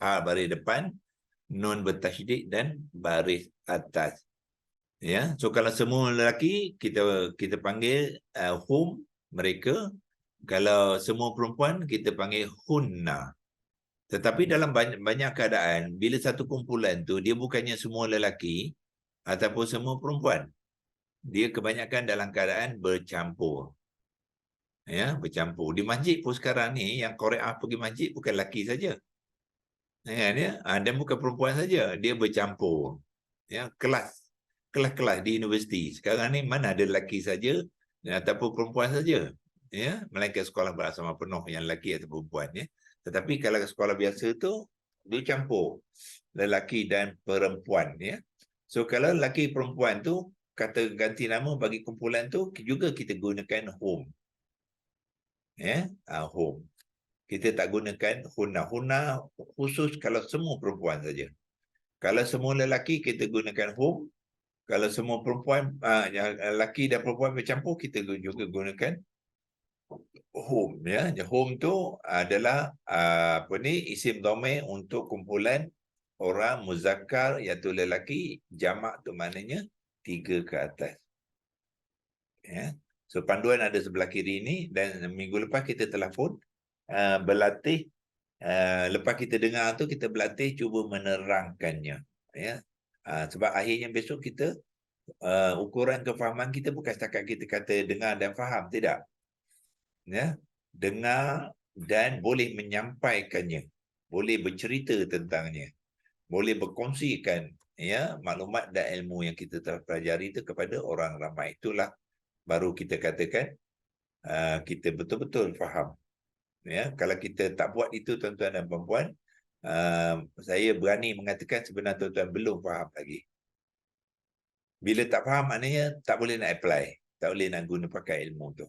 Baris depan, nun bertasydid dan baris atas. Ya, so kalau semua lelaki kita panggil hum, mereka. Kalau semua perempuan kita panggil hunna. Tetapi dalam banyak keadaan bila satu kumpulan tu dia bukannya semua lelaki ataupun semua perempuan. Dia kebanyakan dalam keadaan bercampur. Ya, bercampur. Di masjid pun sekarang ni yang Korea pergi masjid bukan lelaki saja. Ya, dan bukan perempuan saja, dia bercampur. Ya, kelas-kelas di universiti. Sekarang ni mana ada lelaki saja ataupun perempuan saja. Ya, melainkan sekolah berasrama penuh yang lelaki atau perempuan ya. Tetapi kalau sekolah biasa tu dia campur lelaki dan perempuan ya. So kalau lelaki perempuan tu kata ganti nama bagi kumpulan tu juga kita gunakan home. Ya, home. Kita tak gunakan hunna. Hunna khusus kalau semua perempuan saja. Kalau semua lelaki kita gunakan hum. Kalau semua perempuan lelaki dan perempuan bercampur kita juga gunakan hum ya. Hum tu adalah isim domain untuk kumpulan orang muzakkar iaitu lelaki, jamak tu maknanya 3 ke atas. Ya. So panduan ada sebelah kiri ini dan minggu lepas kita telah pun berlatih. Lepas kita dengar tu kita berlatih cuba menerangkannya ya. Sebab akhirnya besok kita ukuran kefahaman kita bukan setakat kita kata dengar dan faham, tidak ya, dengar dan boleh menyampaikannya, boleh bercerita tentangnya, boleh berkongsikan ya maklumat dan ilmu yang kita telah pelajari itu kepada orang ramai. Itulah baru kita katakan kita betul-betul faham. Ya, kalau kita tak buat itu tuan-tuan dan puan-puan, saya berani mengatakan sebenarnya tuan-tuan belum faham lagi. Bila tak faham maknanya tak boleh nak apply, tak boleh nak guna pakai ilmu tu.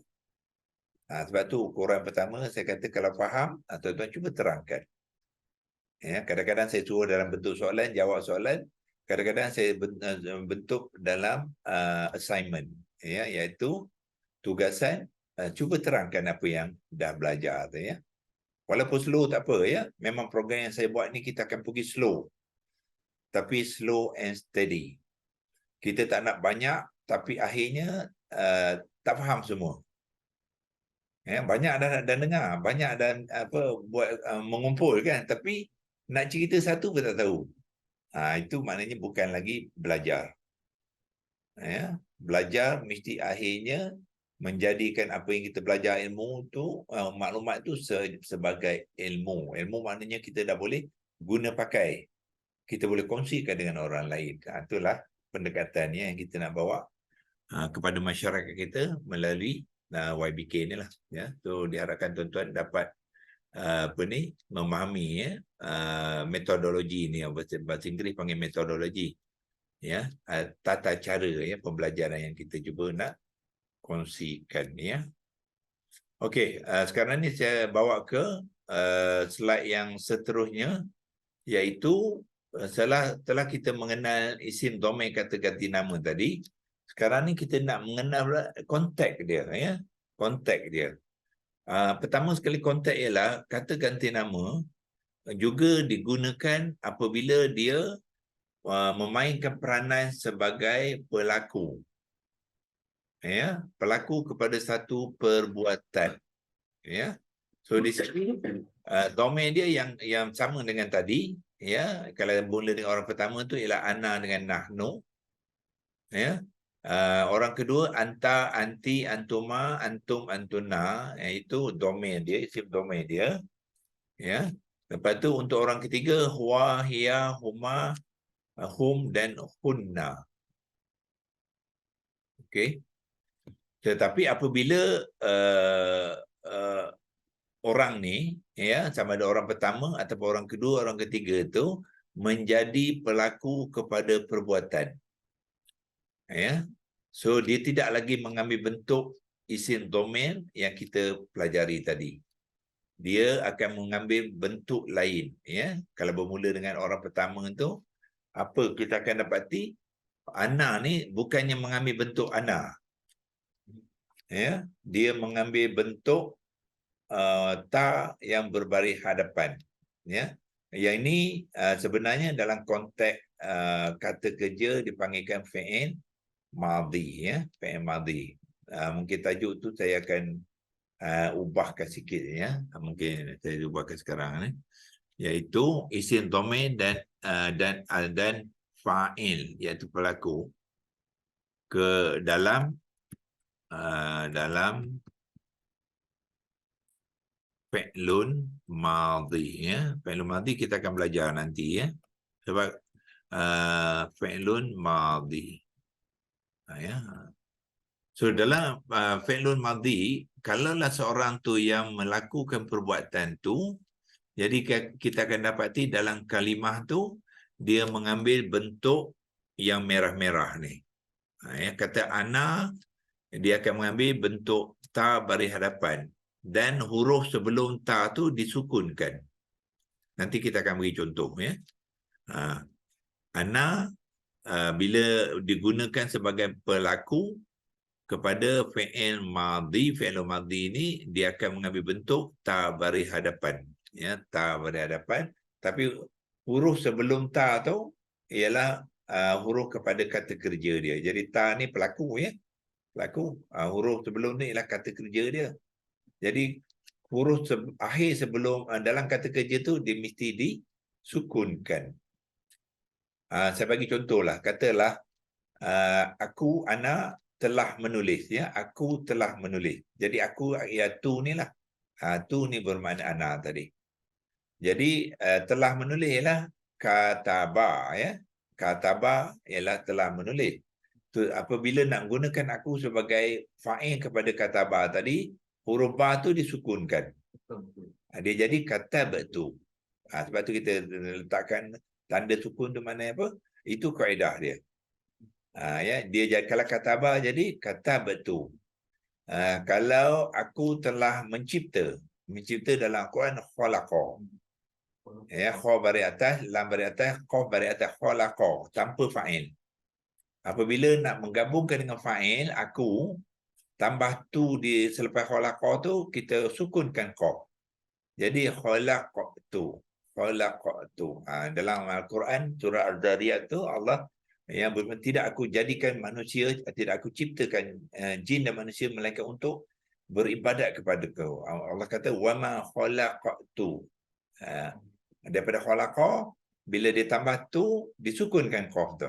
Sebab tu ukuran pertama saya kata kalau faham, tuan-tuan cuba terangkan. Ya, kadang-kadang saya suruh dalam bentuk soalan, jawab soalan. Kadang-kadang saya bentuk dalam assignment, ya, iaitu tugasan. Cuba terangkan apa yang dah belajar tu, ya. Walaupun slow tak apa, ya. Memang program yang saya buat ni kita akan pergi slow. Tapi slow and steady. Kita tak nak banyak, tapi akhirnya tak faham semua. Ya, banyak dan dengar, banyak dan buat mengumpul kan, tapi nak cerita satu pun tak tahu. Itu maknanya bukan lagi belajar. Ya, belajar mesti akhirnya menjadikan apa yang kita belajar ilmu tu, maklumat tu sebagai ilmu. Ilmu maknanya kita dah boleh guna pakai. Kita boleh kongsikan dengan orang lain. Itulah pendekatannya yang kita nak bawa kepada masyarakat kita melalui YBK ni lah. Ya, so diharapkan tuan-tuan dapat memahami, ya, metodologi ni, bahasa Inggeris panggil metodologi, ya, tata cara, ya, pembelajaran yang kita cuba nak kongsikan, ya. Okey, sekarang ni saya bawa ke slide yang seterusnya, iaitu setelah kita mengenal isim, domain, kata ganti nama tadi, sekarang ni kita nak mengenal konteks dia, ya, konteks dia. Pertama sekali konteks ialah kata ganti nama juga digunakan apabila dia memainkan peranan sebagai pelaku, ya, pelaku kepada satu perbuatan, ya. So di sini domain dia yang sama dengan tadi, ya. Kalau mula dengan orang pertama tu ialah ana dengan nahnu, ya. Orang kedua anta, anti, antuma, antum, antuna, itu domain dia, isim domain dia, ya. Lepas tu untuk orang ketiga huwa, hiya, huma, hum dan hunna. Okey. Tetapi apabila orang ni, ya, sama ada orang pertama ataupun orang kedua, orang ketiga itu menjadi pelaku kepada perbuatan, ya. So dia tidak lagi mengambil bentuk isim domain yang kita pelajari tadi. Dia akan mengambil bentuk lain, ya. Kalau bermula dengan orang pertama itu, apa kita akan dapati? Ana ni bukannya mengambil bentuk ana, ya. Dia mengambil bentuk ta yang berbaris hadapan, ya. Yang ini sebenarnya dalam konteks kata kerja dipanggilkan fi'il madhi, ya, fi'il madhi. Mungkin tajuk tu saya akan ubahkan sikit, ya. Mungkin saya ubahkan sekarang ni, iaitu isim domain dan fa'il, iaitu pelaku ke dalam fi'lun madhi, ya. Fi'lun madhi kita akan belajar nanti, ya. Sebab fi'lun madhi, ya. So dalam fi'lun madhi, kalaulah seorang tu yang melakukan perbuatan tu, jadi kita akan dapati dalam kalimah tu dia mengambil bentuk yang merah-merah ni. Ya, kata ana, dia akan mengambil bentuk ta baris hadapan dan huruf sebelum ta tu disukunkan. Nanti kita akan beri contoh, ya. Ana bila digunakan sebagai pelaku kepada fi'il madhi, fi'il madhi ni dia akan mengambil bentuk ta baris hadapan, ya, ta baris hadapan, tapi huruf sebelum ta tu ialah huruf kepada kata kerja dia. Jadi ta ni pelaku, ya, pelaku. Huruf sebelum ni ialah kata kerja dia. Jadi huruf akhir sebelum dalam kata kerja tu dia mesti disukunkan. Saya bagi contohlah, katalah aku, ana telah menulis, ya, aku telah menulis. Jadi aku, ya, tu ni lah. Tu ni bermakna ana tadi. Jadi telah menulis ialah kataba, ya. Kataba ialah telah menulis. Apabila nak gunakan aku sebagai fa'il kepada kataba tadi, huruf ba tu disukunkan. Dia jadi katabtu. Sebab tu kita letakkan tanda sukun tu mana apa? Itu kaedah dia. Ya, dia kalau kataba jadi kata betul. Kalau aku telah mencipta dalam Quran khalaqa. Ya, kha bari atas, lam bari atas, qaf bari atas, khalaqa tanpa fa'il. Apabila nak menggabungkan dengan fa'il, aku tambah tu di selepas khalaqa tu kita sukunkan qaf. Jadi khalaqtu. Dalam Al-Quran surah Al-Zariyat tu Allah yang tidak aku jadikan manusia, tidak aku ciptakan jin dan manusia melainkan untuk beribadat kepada kau. Allah kata wama khalaqtu. Daripada khalaqa, bila dia tambah tu disukunkan qaf tu.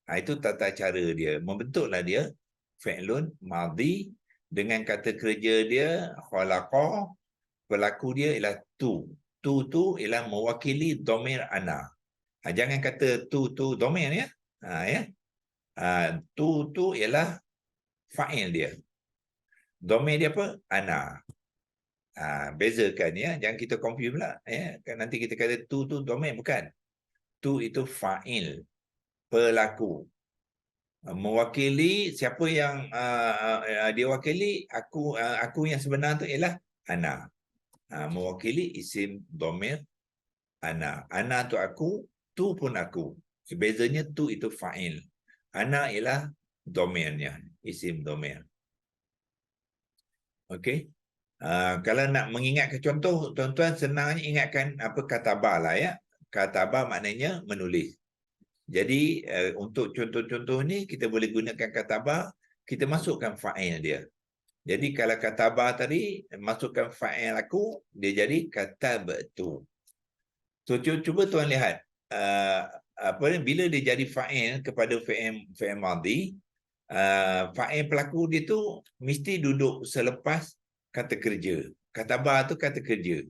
Itu tata cara dia. Membentuklah dia fi'lun madhi dengan kata kerja dia khalaqa, pelaku dia ialah tu. Tu ialah mewakili dhamir ana. Jangan kata tu dhamir ya. Tu ialah fa'il dia. Dhamir dia apa? Ana. Bezakan ya, jangan kita confuse pula ya. Kan nanti kita kata tu dhamir, bukan. Tu itu fa'il, pelaku. Mewakili siapa yang dia wakili, aku yang sebenar tu ialah ana. Mewakili isim dhamir ana. Ana tu aku, tu pun aku. Bezanya tu itu fa'il. Ana ialah dhamirnya, isim dhamir. Okey. Kalau nak mengingatkan contoh, tuan-tuan senangnya ingatkan apa kataba lah ya. Kataba maknanya menulis. Jadi untuk contoh-contoh ni kita boleh gunakan kataba, kita masukkan fa'il dia. Jadi kalau kataba tadi masukkan fa'il aku, dia jadi katabtu. So cuba tuan lihat bila dia jadi fa'il kepada fi'il madhi, fa'il pelaku dia tu mesti duduk selepas kata kerja. Kataba tu kata kerja.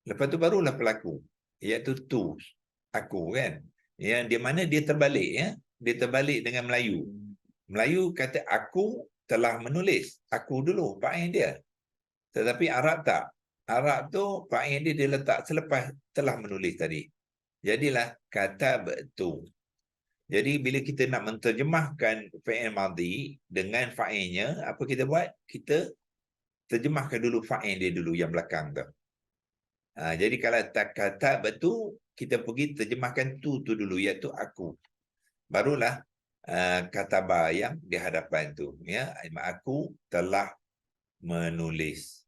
Lepas tu barulah pelaku, iaitu tu, aku kan. Yang di mana dia terbalik ya. Dia terbalik dengan Melayu. Melayu kata aku telah menulis. Aku dulu fa'il dia. Tetapi Arab tak. Arab tu fa'il dia letak selepas telah menulis tadi. Jadilah kata betul. Jadi bila kita nak menterjemahkan fi'il madhi dengan fa'ilnya, apa kita buat? Kita terjemahkan dulu fa'il dia dulu yang belakang tu. Jadi kalau tak kata betul, kita pergi terjemahkan tu dulu, iaitu aku. Barulah kataba yang di hadapan tu. Ya, aku telah menulis.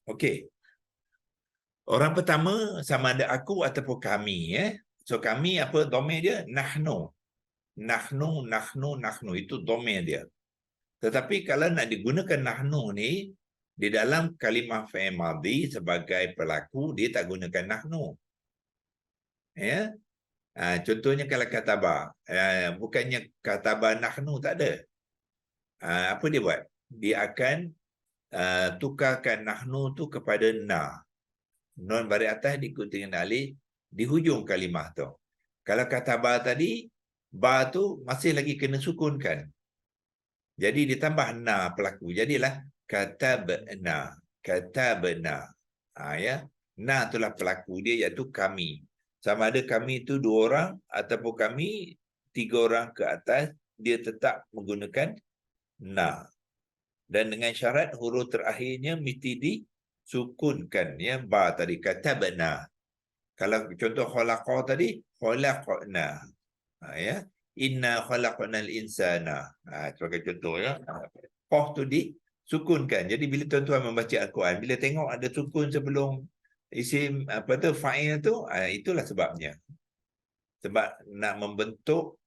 Okey. Orang pertama sama ada aku ataupun kami. So kami apa dhamir dia? Nahnu. Nahnu. Itu dhamir dia. Tetapi kalau nak digunakan nahnu ni, di dalam kalimah fi'il madhi sebagai pelaku, dia tak gunakan nahnu. Ya. Contohnya kalau kataba, bukannya kataba nahnu, tak ada. Apa dia buat? Dia akan tukarkan nahnu tu kepada na. Nun baris atas diikuti dengan alif di hujung kalimah tu. Kalau kataba tadi, ba tu masih lagi kena sukunkan. Jadi ditambah na pelaku. Jadilah katabna. Ya. Na itulah pelaku dia, iaitu kami. Sama ada kami itu 2 orang ataupun kami 3 orang ke atas, dia tetap menggunakan na. Dan dengan syarat huruf terakhirnya mesti disukunkan. Ya, ba tadi katabna. Kalau contoh khalaqa tadi, khalaqna. Ya. Inna khalaqnal insana. Sebagai contoh ya. Qaf tu disukunkan. Jadi bila tuan-tuan membaca Al-Quran, bila tengok ada sukun sebelum isim fa'il tu, itulah sebabnya. Sebab nak membentuk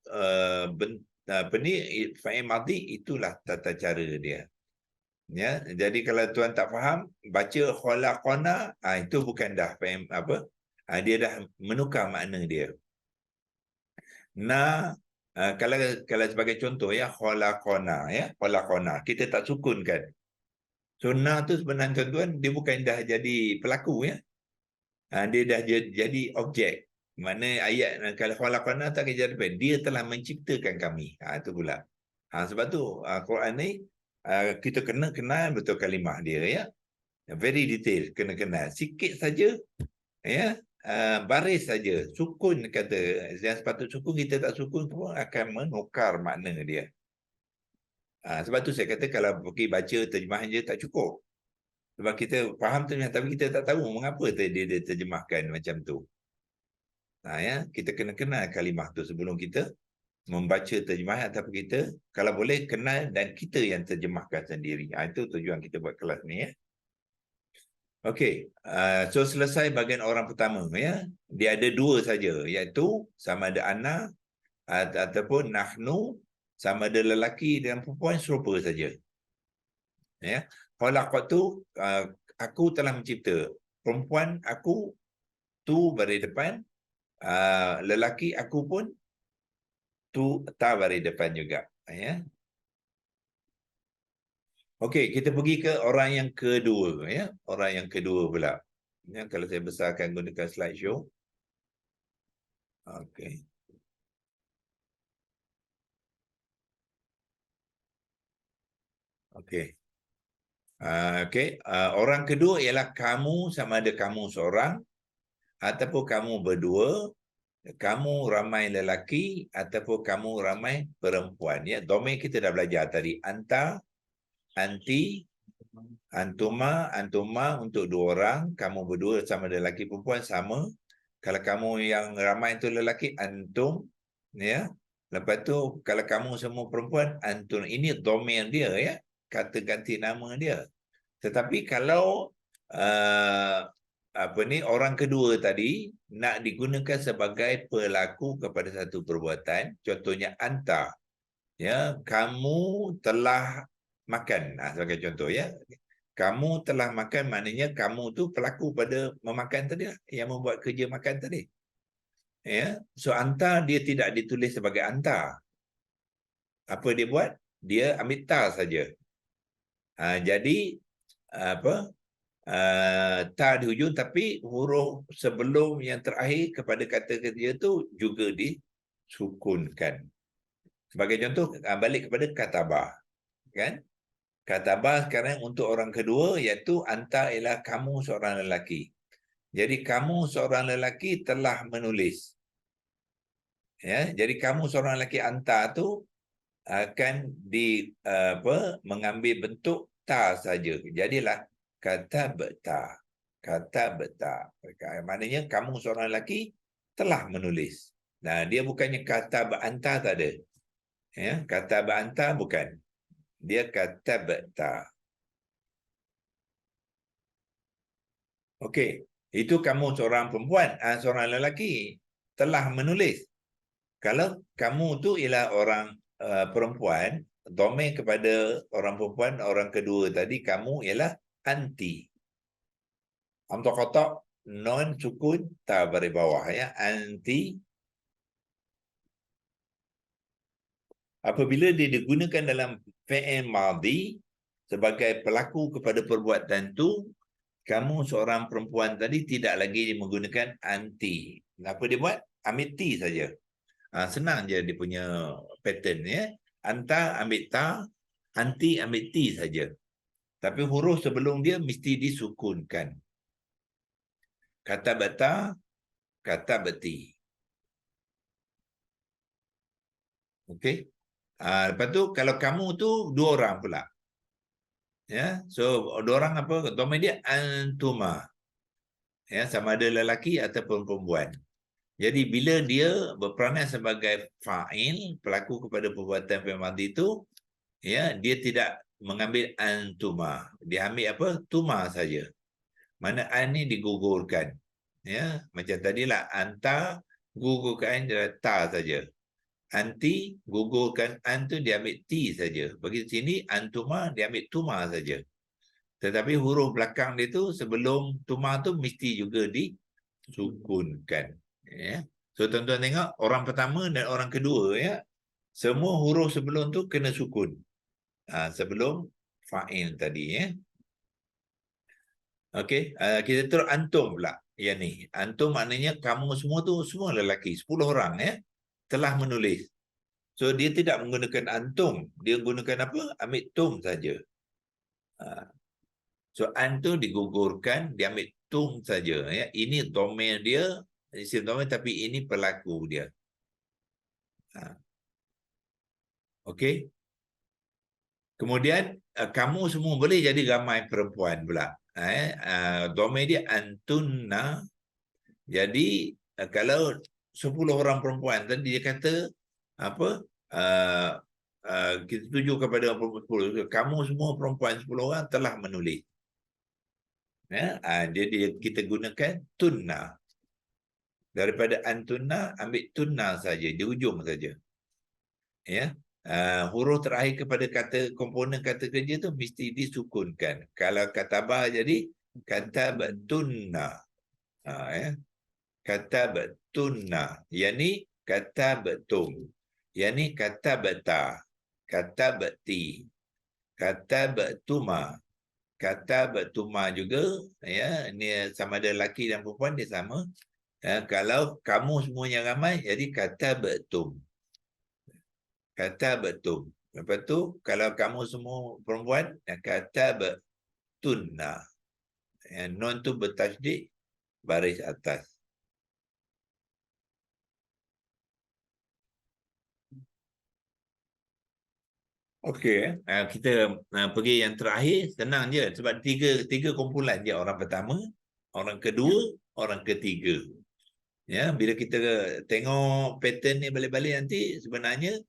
fa'il madhi, itulah tata cara dia. Ya, jadi kalau tuan tak faham, baca khalaqna, itu bukan dah fa'il dia dah menukar makna dia. Na kalau sebagai contoh ya, khalaqna ya, khalaqna, kita tak sukunkan. So na tu sebenarnya tuan-tuan, dia bukan dah jadi pelaku ya. Dia dah jadi objek. Mana ayat kalau khalaqna tak kerja depan, dia telah menciptakan kami. Itu pula. Sebab tu Quran ni kita kena kenal betul kalimah dia ya. Very detail, kena kenal. Sikit saja, ya, baris saja. Sukun kata, yang sepatut sukun, kita tak sukun pun akan menukar makna dia. Sebab tu saya kata kalau pergi baca terjemahan je tak cukup. Sebab kita faham terjemahan, tapi kita tak tahu mengapa dia terjemahkan macam tu. Ya, kita kena kenal kalimah tu sebelum kita membaca terjemahan, ataupun kita kalau boleh kenal dan kita yang terjemahkan sendiri. Itu tujuan kita buat kelas ni, ya. Okey, so selesai bahagian orang pertama, ya. Dia ada dua saja, iaitu sama ada ana ataupun nahnu, sama ada lelaki dan perempuan serupa saja. Ya. Khalaqtu, aku telah mencipta. Perempuan aku, tu baris depan. Lelaki aku pun tu ta baris depan juga, ya. Okey, kita pergi ke orang yang kedua, ya. Orang yang kedua pula. Ya, kalau saya besarkan gunakan slideshow. Okey. Okey. Okey, orang kedua ialah kamu, sama ada kamu seorang ataupun kamu berdua, kamu ramai lelaki ataupun kamu ramai perempuan, ya. Domain kita dah belajar tadi. Anta, anti, antuma, antuma untuk dua orang, kamu berdua sama ada lelaki perempuan sama. Kalau kamu yang ramai itu lelaki, antum, ya. Lepas tu kalau kamu semua perempuan, antum. Ini domain dia, ya. Kata ganti nama dia. Tetapi kalau orang kedua tadi nak digunakan sebagai pelaku kepada satu perbuatan, contohnya anta, ya, kamu telah makan, sebagai contoh, ya. Kamu telah makan maknanya kamu tu pelaku pada memakan tadi lah, yang membuat kerja makan tadi. Ya, so anta dia tidak ditulis sebagai anta. Apa dia buat? Dia ambil ta saja. Jadi ta di hujung, tapi huruf sebelum yang terakhir kepada kata kerja tu juga disukunkan. Sebagai contoh, balik kepada katabah, kan? Katabah sekarang untuk orang kedua, iaitu anta ialah kamu seorang lelaki. Jadi kamu seorang lelaki telah menulis. Ya, jadi kamu seorang lelaki, anta tu akan mengambil bentuk ta saja. Jadilah kata beta. Kata beta. Maknanya kamu seorang lelaki telah menulis. Nah, dia bukannya kata beanta tak ada. Ya, kata beanta bukan. Dia kata beta. Okey, itu kamu seorang perempuan, seorang lelaki telah menulis. Kalau kamu tu ialah orang perempuan, domain kepada orang perempuan, orang kedua tadi, kamu ialah anti. Hamzah kotak, non sukun, ta baris bawah, ya. Anti. Apabila dia digunakan dalam fi'il madhi sebagai pelaku kepada perbuatan tu, kamu seorang perempuan tadi tidak lagi menggunakan anti. Apa dia buat? Ambil ti saja. Senang je dia punya pattern, ya. Anta ambil ta, anti ambil ti saja. Tapi huruf sebelum dia mesti disukunkan. Kata beta, kata beti. Okey. Lepas tu kalau kamu tu dua orang pula. Ya, so dua orang apa? Domain dia antuma. Ya, sama ada lelaki ataupun perempuan. Jadi bila dia berperanan sebagai fa'il, pelaku kepada perbuatan fi'il madhi itu, ya, dia tidak mengambil antuma. Dia ambil apa? Tuma saja. Mana an ni digugurkan. Ya, macam tadilah anta gugurkan ta saja. Anti gugurkan an tu dia ambil ti saja. Bagi sini antuma dia ambil tuma saja. Tetapi huruf belakang dia tu sebelum tuma tu mesti juga disukunkan. Ya. So tuan-tuan tengok orang pertama dan orang kedua, ya. Semua huruf sebelum tu kena sukun. Sebelum fa'il tadi, ya. Okey, kita terus antum pula. Yang ni, antum maknanya kamu semua tu semua lelaki, 10 orang, ya, telah menulis. So dia tidak menggunakan antum, dia gunakan apa? Ambil tum saja. So So an tu digugurkan, diambil tum saja ya. Ini domain dia, isim domain, tapi ini pelaku dia. Okey. Kemudian kamu semua boleh jadi ramai perempuan pula. Domain dia antunna. Jadi kalau 10 orang perempuan tadi dia kata apa? Kita tuju kepada perempuan 10. Kamu semua perempuan 10 orang telah menulis. Jadi kita gunakan tunna. Daripada antunna ambil tunna saja, di ujung saja. Ya. Huruf terakhir kepada kata komponen kata kerja tu mesti disukunkan. Kalau katabah jadi katabatunna. Ya. Katabatunna. Yang ni katabatum. Yang ni katabata. Katabati. Katabatuma. Katabatuma juga ya, ni sama ada lelaki dan perempuan dia sama. Kalau kamu semuanya ramai jadi katabatum. Kata betul. Lepas tu, kalau kamu semua perempuan, kata betunna. Non tu bertasydid baris atas. Okey, kita pergi yang terakhir, senang je. Sebab tiga kumpulan je. Orang pertama, orang kedua, orang ketiga. Ya, bila kita tengok pattern ni balik-balik nanti, sebenarnya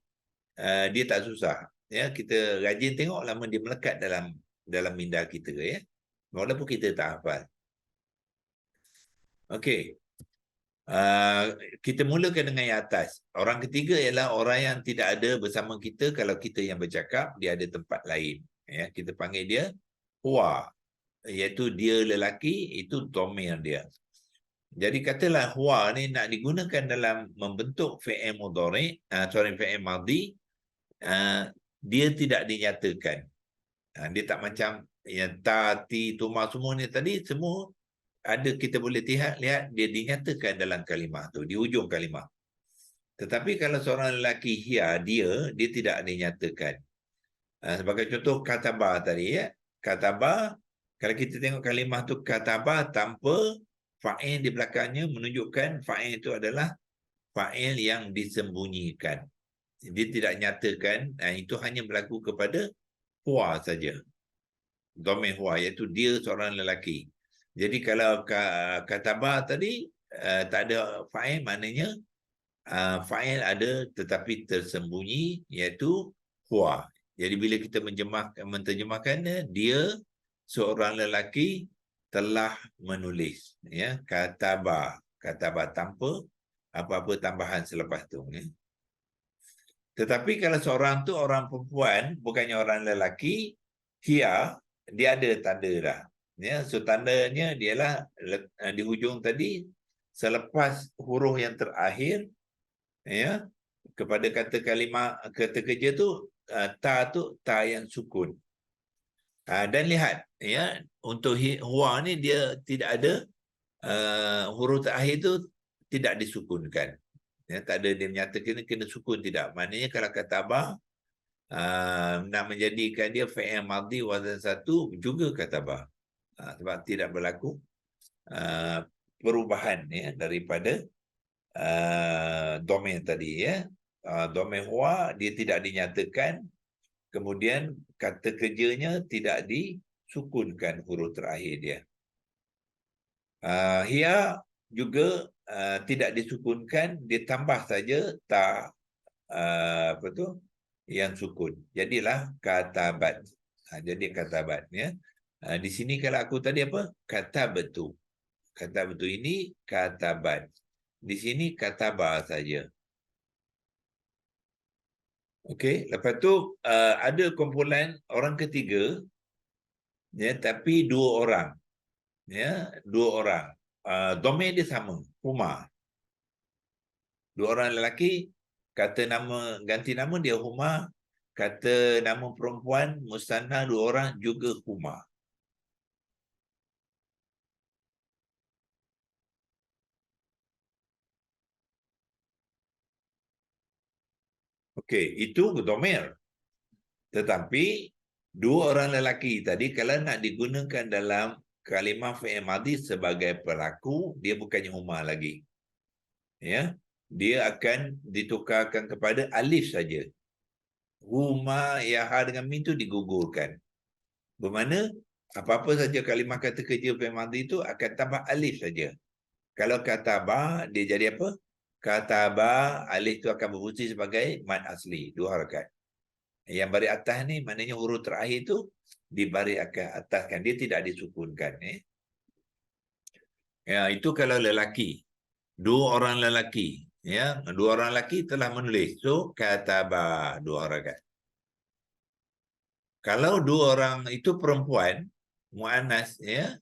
dia tak susah. Ya, kita rajin tengok lama dia melekat dalam minda kita ya. Walaupun kita tak hafal. Okey. Kita mulakan dengan yang atas. Orang ketiga ialah orang yang tidak ada bersama kita kalau kita yang bercakap, dia ada tempat lain. Ya, kita panggil dia huwa, iaitu dia lelaki, itu domain dia. Jadi katalah huwa ni nak digunakan dalam membentuk fi'il mudhari', fi'il madhi, dia tidak dinyatakan. Dia tak macam yang ta, ti, tuma semua ni tadi, semua ada kita boleh lihat dia dinyatakan dalam kalimah tu, di hujung kalimah. Tetapi kalau seorang lelaki dia tidak dinyatakan. Sebagai contoh kataba tadi ya. Kataba, kalau kita tengok kalimah tu kataba tanpa fa'il di belakangnya menunjukkan fa'il itu adalah fa'il yang disembunyikan. Dia tidak nyatakan, itu hanya berlaku kepada huwa saja. Domain huwa, iaitu dia seorang lelaki. Jadi kalau kataba tadi tak ada fa'il, maknanya fa'il ada tetapi tersembunyi, iaitu huwa. Jadi bila kita menterjemahkannya, dia seorang lelaki telah menulis. Ya, kataba tanpa apa-apa tambahan selepas tu. Ya. Tetapi kalau seorang tu orang perempuan, bukannya orang lelaki, dia ada tanda dah. Ya, so tandanya dialah di hujung tadi selepas huruf yang terakhir ya kepada kata kalimah kata kerja tu ta yang sukun. Dan lihat ya untuk huwa ni dia tidak ada huruf terakhir tu tidak disukunkan. Ya, tak ada dia menyatakan kena sukun tidak. Maknanya kalau katabah nak menjadikan dia fi'il madhi wazan satu juga katabah. Sebab tidak berlaku perubahan ya daripada domain tadi ya. Domain huwa dia tidak dinyatakan, kemudian kata kerjanya tidak disukunkan huruf terakhir dia. Hia juga tidak disukunkan, ditambah saja ta apa tu yang sukun. Jadilah katabat. Jadi katabat ya. Di sini kalau aku tadi apa? Katabatu. Katabatu ini katabat. Di sini kataba saja. Okey, lepas tu ada kumpulan orang ketiga ya, tapi dua orang. Ya, dua orang. Domain dia sama, huma. Dua orang lelaki, kata nama ganti nama dia huma, kata nama perempuan musanna dua orang juga huma. Okey, itu domain. Tetapi Dua orang lelaki tadi kalau nak digunakan dalam kalimah fi'il madhi sebagai pelaku, dia bukannya huma lagi. Ya, dia akan ditukarkan kepada alif saja. Huma, ya, ha dengan min itu digugurkan. Bermakna apa-apa saja kalimah kata kerja fi'il madhi itu akan tambah alif saja. Kalau kataba, dia jadi apa? Kataba, alif itu akan berfungsi sebagai mad asli, 2 harakat. Yang baris atas ni maknanya huruf terakhir tu dibaris ataskan, dia tidak disukunkan. Ya, itu kalau lelaki. 2 orang lelaki. Ya, 2 orang lelaki telah menulis. So, kataba, 2 harakat. Kalau 2 orang itu perempuan, muannas, ya,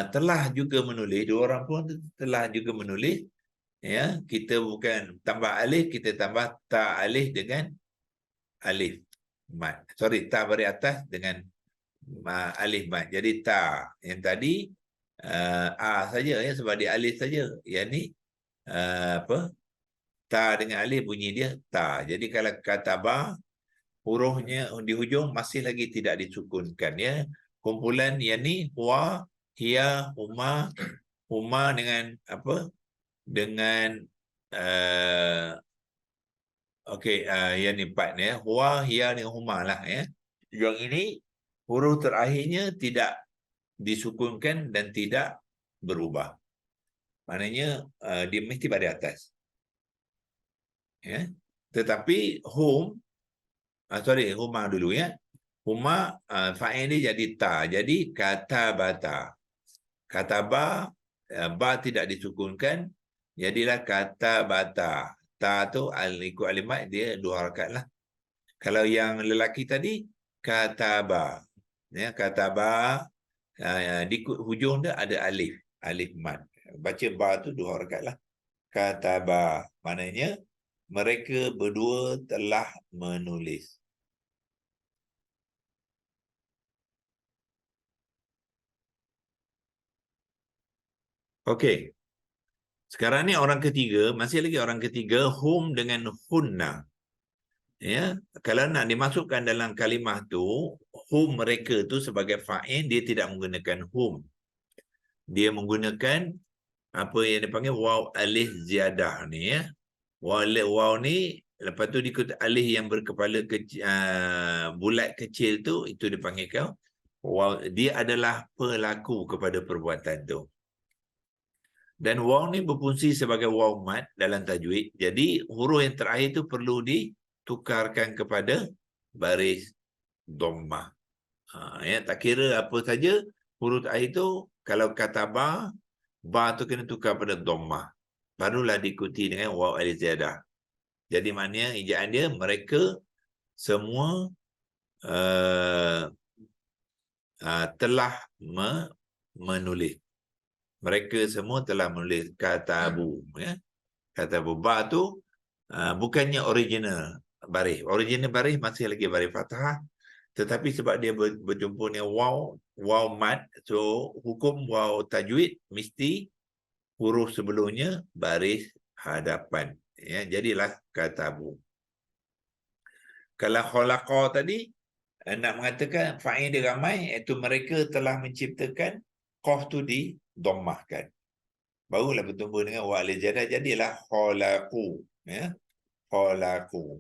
telah juga menulis, 2 orang pun telah juga menulis, ya, kita bukan tambah alif, kita tambah ta alif dengan alif mat. Sorry, ta baris atas dengan alif mat. Jadi ta yang tadi a saja, ya, sebab dia alif saja. Yang ni apa? Ta dengan alif bunyi dia ta. Jadi kalau kataba, hurufnya di hujung masih lagi tidak disukunkan, ya. Kumpulan yang ni huwa, hiya, huma dengan apa? Dengan okey, yang ni 4 ni, ya. Huwa, hiya dengan huma lah, ya. Yang ini huruf terakhirnya tidak disukunkan dan tidak berubah. Maknanya dia mesti pada atas. Ya. Tetapi huma dulu, ya. Huma fa'il dia jadi ta. Jadi katabata. Kataba, ba tidak disukunkan, jadilah katabata. Ta tu ikut alimat dia 2 harakat lah. Kalau yang lelaki tadi kataba. Ya, kataba di hujung dia ada alif, alif mat. Baca ba tu 2 harakat lah. Kataba, maknanya mereka berdua telah menulis. Okey. Sekarang ni orang ketiga, masih lagi orang ketiga, hum dengan hunna. Ya, kalau nak dimasukkan dalam kalimah tu, hum mereka tu sebagai fa'il, dia tidak menggunakan hum. Dia menggunakan apa yang dipanggil waw alif ziyadah ni, ya. Waw ni lepas tu diikut alif yang berkepala kecil, bulat kecil tu, itu dipanggilkan waw. Dia adalah pelaku kepada perbuatan tu. Dan waw ni berfungsi sebagai waw mat dalam tajwid. Jadi huruf yang terakhir tu perlu ditukarkan kepada baris dhammah. Ya, tak kira apa saja huruf terakhir tu, kalau kata ba tu kena tukar pada dhammah. Barulah diikuti dengan waw alif ziyadah. Jadi maknanya ejaan dia mereka semua telah menulis. Mereka semua telah menulis katabu, ya. Katabu, ba tu bukannya original baris. Original baris masih lagi baris fathah, tetapi sebab dia berjumpa dengan waw mat, so hukum waw tajwid mesti huruf sebelumnya baris hadapan, ya. Jadilah katabu. Kalau khalaqa tadi nak mengatakan fa'il dia ramai, iaitu mereka telah menciptakan, qaf tu dhammahkan. Barulah bertumbuh dengan wa alif ziyadah, jadilah khalaqu, ya. Khalaqu.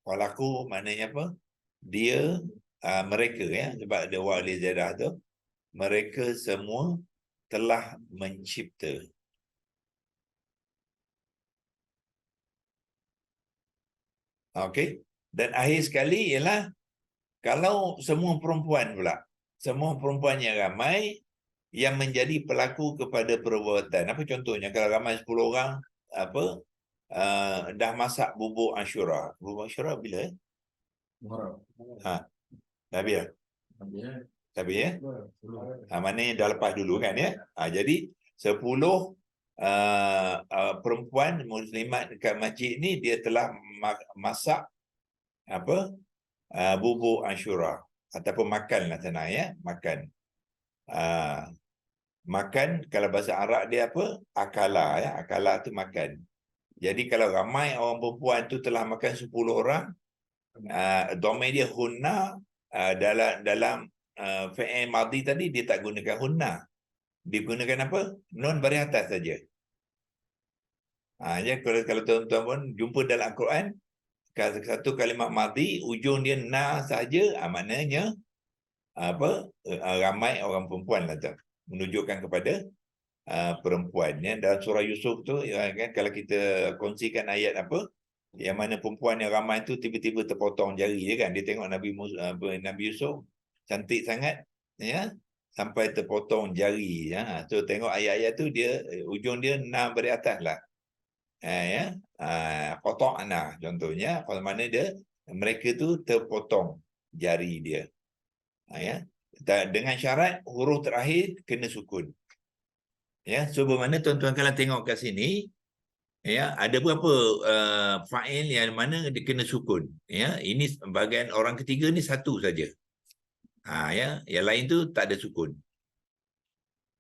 Khalaqu maknanya apa? Dia mereka, ya, sebab ada wa alif ziyadah tu, mereka semua telah mencipta. Okey. Dan akhir sekali ialah kalau semua perempuan pula. Semua perempuan yang ramai yang menjadi pelaku kepada perbuatan. Apa contohnya? Kalau ramai 10 orang, apa, dah masak bubuk Ashura. Bubuk Ashura bila? Dah habis? Dah habis, ya? Maknanya dah lepas dulu kan, ya? Jadi 10 perempuan muslimat dekat masjid ni, dia telah masak apa, bubuk Ashura, ataupun makanlah senang, ya, makan. Makan, kalau bahasa Arab dia apa? Akala, ya. Akala tu makan. Jadi kalau ramai orang perempuan tu telah makan 10 orang, domain dia hunna, dalam fi'il madhi tadi dia tak gunakan hunna. Digunakan apa? Nun baris atas saja. Ya, kalau tuan-tuan pun jumpa dalam Al-Quran, satu kalimat madhi ujung dia na saja, maknanya apa? Ramai orang perempuan lah tu. Menunjukkan kepada perempuan ya. Dalam surah Yusuf tu ya, kan, kalau kita kongsikan ayat apa yang mana perempuan yang ramai tu tiba-tiba terpotong jari dia kan, dia tengok Nabi Yusuf cantik sangat ya, sampai terpotong jari ya. So tengok ayat-ayat tu dia ujung dia na beri atas lah ya, qata'na contohnya, kalau mana dia mereka tu terpotong jari dia ya, dengan syarat huruf terakhir kena sukun. Ya, so bermakna tuan-tuan kalau tengok kat sini, ya, ada beberapa fa'il yang mana dia kena sukun. Ya, ini bahagian orang ketiga ni satu saja. Ya, yang lain tu tak ada sukun.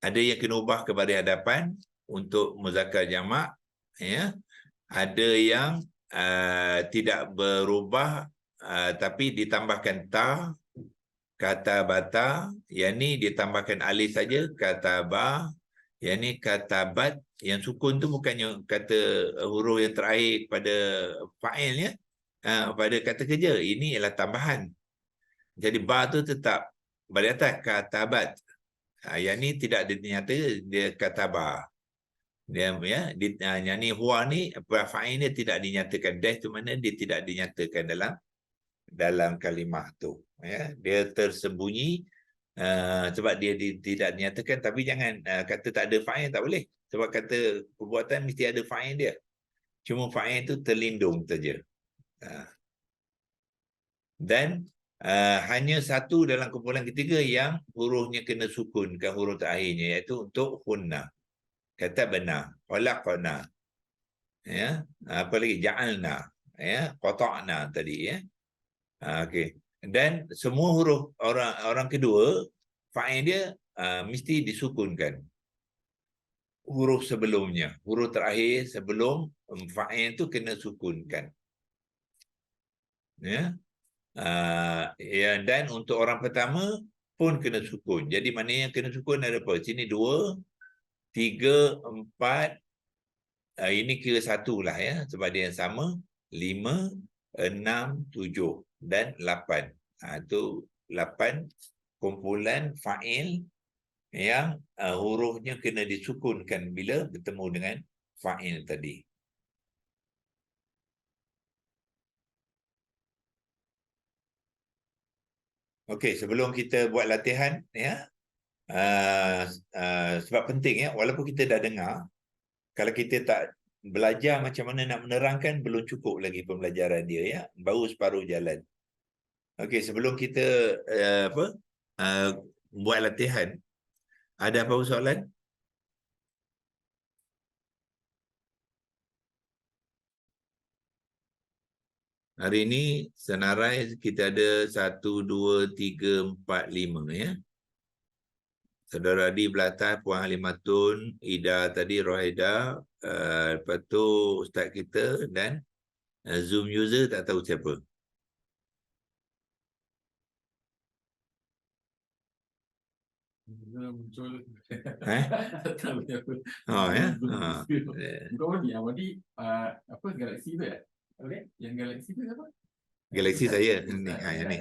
Ada yang kena ubah ke baris hadapan untuk muzakkar jamak, ya. Ada yang tidak berubah tapi ditambahkan ta, kata bata, yang ni ditambahkan alif saja, kata ba. Yang ni katabat, yang sukun tu bukannya kata huruf yang terakhir pada fa'il ya, pada kata kerja. Ini ialah tambahan. Jadi ba tu tetap baris atas, katabat. Yang ni tidak dinyata, dia kataba. Dia ya, yang ni huwa ni fa'il dia tidak dinyatakan. Dash tu mana dia tidak dinyatakan dalam kalimah tu. Ya, dia tersembunyi. Sebab dia tidak dinyatakan, tapi jangan kata tak ada fa'il, tak boleh. Sebab kata perbuatan mesti ada fa'il dia. Cuma fa'il itu terlindung saja. Dan hanya satu dalam kumpulan ketiga yang hurufnya kena sukun ke huruf terakhirnya, iaitu untuk hunna. Kata benar, qalaqna. Ya, apa lagi? Ja'alna. Ya, qata'na tadi ya. Okey. Dan semua huruf orang kedua, fa'il dia mesti disukunkan. Huruf sebelumnya, huruf terakhir sebelum fa'il tu kena sukunkan. Ya. Ya, dan untuk orang pertama pun kena sukun. Jadi maknanya kena sukun ada apa? Sini 2, 3, 4. Ini kira 1 lah ya, sebab dia yang sama. 5, 6, 7 dan 8. Itu 8 kumpulan fa'il yang hurufnya kena disukunkan bila bertemu dengan fa'il tadi. Okey, sebelum kita buat latihan ya, sebab penting ya, walaupun kita dah dengar, kalau kita tak belajar macam mana nak menerangkan, belum cukup lagi pembelajaran dia ya, baru separuh jalan. Okey, sebelum kita buat latihan, ada apa soalan? Hari ini senarai kita ada 1, 2, 3, 4, 5 ya. Saudara Adi Belata, Puan Halimatun, Ida tadi, Rohaida, lepas tu Ustaz kita dan Zoom user tak tahu siapa. Muncul. Tak tahu siapa. Oh ya. Kau ni Awadi apa Galaxy tu ya? Okey, yang Galaxy tu apa? Galaxy saya ni yang ni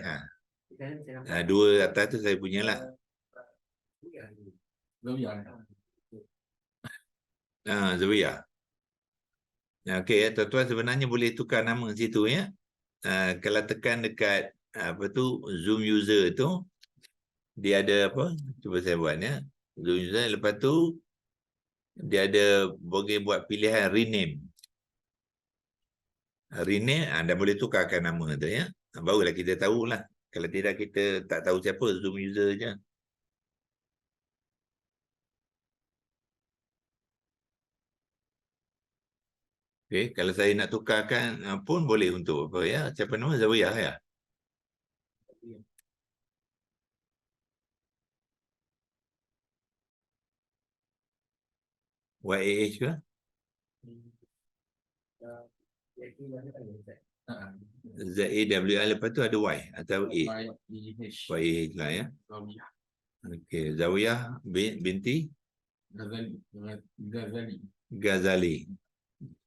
dua atas tu saya punyalah. Zawiyah. Okey ya, tuan-tuan sebenarnya boleh tukar nama situ ya. Kalau tekan dekat apa tu Zoom user tu, dia ada apa? Cuba saya buat ya. Zoom user, lepas tu dia ada boleh buat pilihan rename. Rename, anda boleh tukarkan nama tu ya. Barulah kita tahulah. Kalau tidak kita tak tahu siapa Zoom user je. Okey, kalau saya nak tukarkan pun boleh untuk apa ya? Siapa nama? Zawiyah ya. YAH ke? Z-A-W-I, lepas tu ada Y atau A. Y-E-H. Y lah ya. Zawiyah. Okey, Zawiyah binti Ghazali. Ghazali. Ghazali.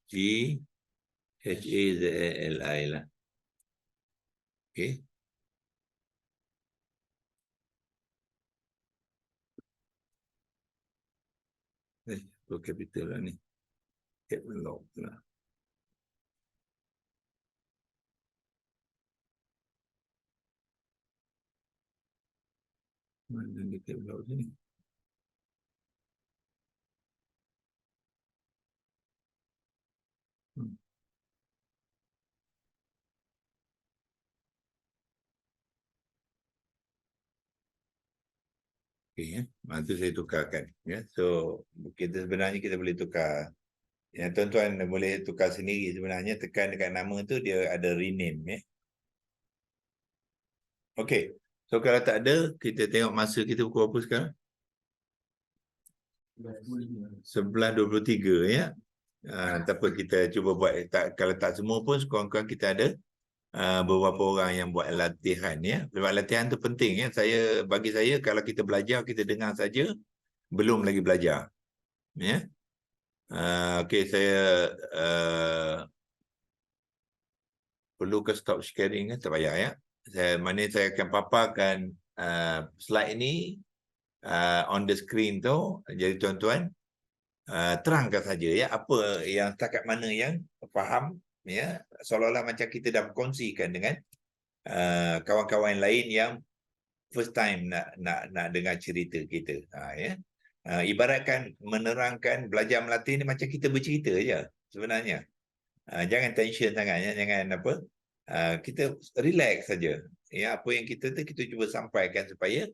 G-H-A-Z-A-L-I lah. Okey. Full capital lah ni. Catalog lah. Mana dia catalog sini? Okey ya. Itu saya tukarkan ya. So kita sebenarnya kita boleh tukar. Ya, tuan-tuan boleh tukar sendiri sebenarnya, tekan dekat nama tu dia ada rename ya. Okey. So kalau tak ada, kita tengok masa kita pukul apa sekarang? 11.23 ya. Tak apa, kita cuba buat, kalau tak semua pun sekurang-kurang kita ada beberapa orang yang buat latihan ya. Sebab latihan tu penting ya. Bagi saya kalau kita belajar, kita dengar saja, belum lagi belajar. Ya. Okey, saya perlu ke stop sharing tak payah ya. Saya akan paparkan slide ini on the screen tu. Jadi tuan-tuan terangkan saja ya apa yang setakat mana yang faham ya, seolah-olah macam kita dah berkongsikan dengan kawan-kawan lain yang first time nak dengar cerita kita ya. Ibaratkan menerangkan belajar melatih ni macam kita bercerita je sebenarnya. Jangan tension sangat ya, jangan apa, kita relax saja ya. Apa yang kita cuba sampaikan supaya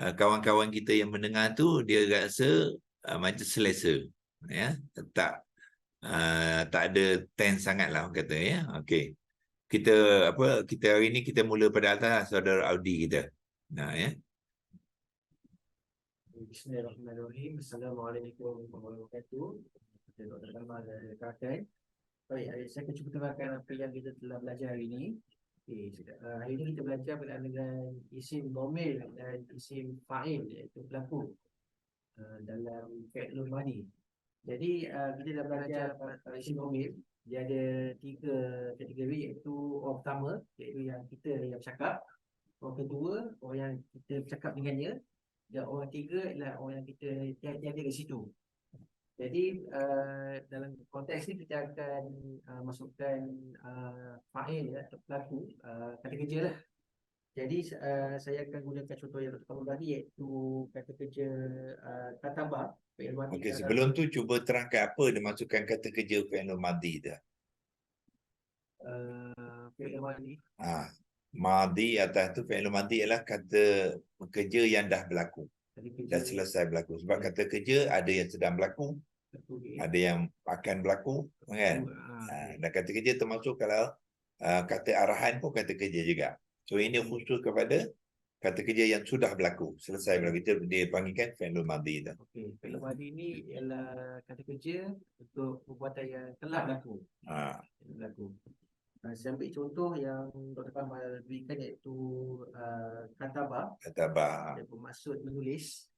kawan-kawan kita yang mendengar tu dia rasa macam selesa ya, tak ada tense sangat lah orang kata ya. Okey, kita hari ni kita mula pada atas saudara Audi kita. Ya. Bismillahirrahmanirrahim. Assalamualaikum warahmatullahi wabarakatuh. Dr. Kamal dan rakan. Baik, saya akan cuba terangkan apa yang kita telah belajar hari ini. Hari ini kita belajar berkenaan dengan isim domir dan isim fa'il, iaitu pelaku dalam fi'lul madhi. Jadi kita dah belajar isim domir. Dia ada 3 kategori, iaitu orang pertama, iaitu yang kita yang bercakap. Orang kedua, orang yang kita bercakap dengannya. Dan orang ketiga adalah orang yang kita tiada di situ. Jadi dalam konteks ini kita akan masukkan fa'il ya, atau pelaku, kata kerja lah. Jadi saya akan gunakan contoh yang pertama tadi, iaitu kata kerja katabah. Okey, sebelum tu cuba terangkan apa dia masukkan kata kerja fi'il madhi dah. Fi'il madhi. Madhi atas tu fi'il madhi ialah kata kerja yang dah berlaku. Dah selesai berlaku. Sebab kata kerja ada yang sedang berlaku, ada yang akan berlaku kan. Dan kata kerja termasuk kalau kata arahan pun kata kerja juga. So ini khusus kepada kata kerja yang sudah berlaku, selesai berlaku. Itu dia panggilkan fi'il madhi dah. Okey, fi'il madhi ni ialah kata kerja untuk perbuatan yang telah berlaku. Berlaku. Saya ambil contoh yang Dr. Kamal berikan, iaitu katabah. Katabah. Dia bermaksud menulis.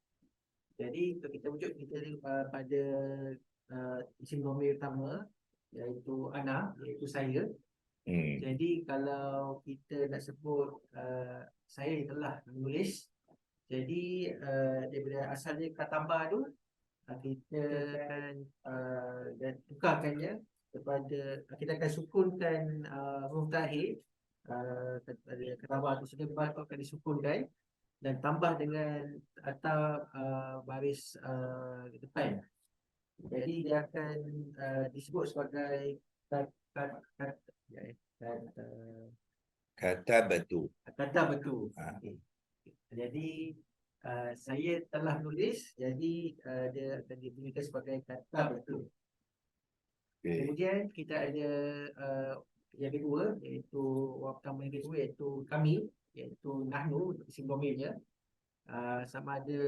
Jadi untuk kita wujud, kita pada isim domir utama, iaitu ana, iaitu saya. Jadi kalau kita nak sebut saya telah menulis, jadi daripada asalnya katabah tu, kita akan tukarkannya kepada, kita akan sukunkan huruf terakhir katabah tu sendiri akan disukunkan dan tambah dengan atau baris depan. Jadi dia akan disebut sebagai kata betul. Okay. Jadi saya telah menulis, jadi dia akan dibunyikan sebagai kata betul. Okay. Kemudian kita ada yang kedua, iaitu orang pertama yang kedua, iaitu kami, iaitu nahnu, isim domirnya. Sama ada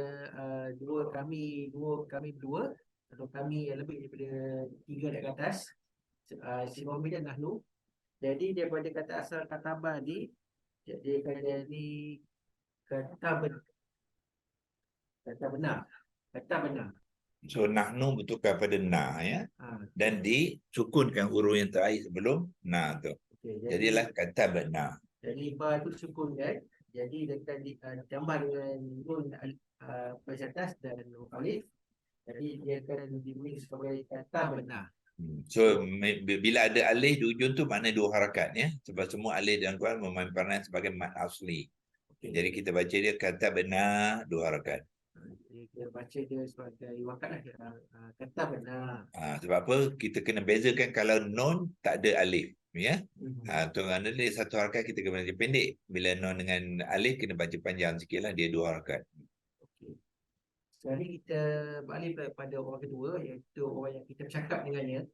kami berdua atau kami yang lebih daripada 3 di atas. Isim domirnya nahnu. Jadi daripada kata asal kataba ni, dia akan jadi kata benar. Kata benar. Kata benar. So nahnu betulkan pada na ya. Ha, Dan disukunkan huruf yang terakhir sebelum na tu. okey. Jadilah kata benar. Jadi ba tu sukun kan. Jadi dia akan ditambah dengan nun baris atas dan huruf alif. Jadi dia akan diberi sebagai kata benar. So bila ada alif di ujung tu makna 2 harakat ya. Sebab semua alif dalam Quran memain peranan sebagai mad asli. Okey. Jadi kita baca dia kata benar 2 harakat. Jadi kita baca dia sebagai wakat lah. Kata benar. Sebab apa? Kita kena bezakan kalau nun tak ada alif. Ya. Mhm. Tu kerana dia 1 harakat kita kena baca pendek. Bila nun dengan alif kena baca panjang sikit lah. Dia 2 harakat. Okey. Sekarang ni kita balik pada orang kedua, iaitu orang yang kita bercakap dengannya.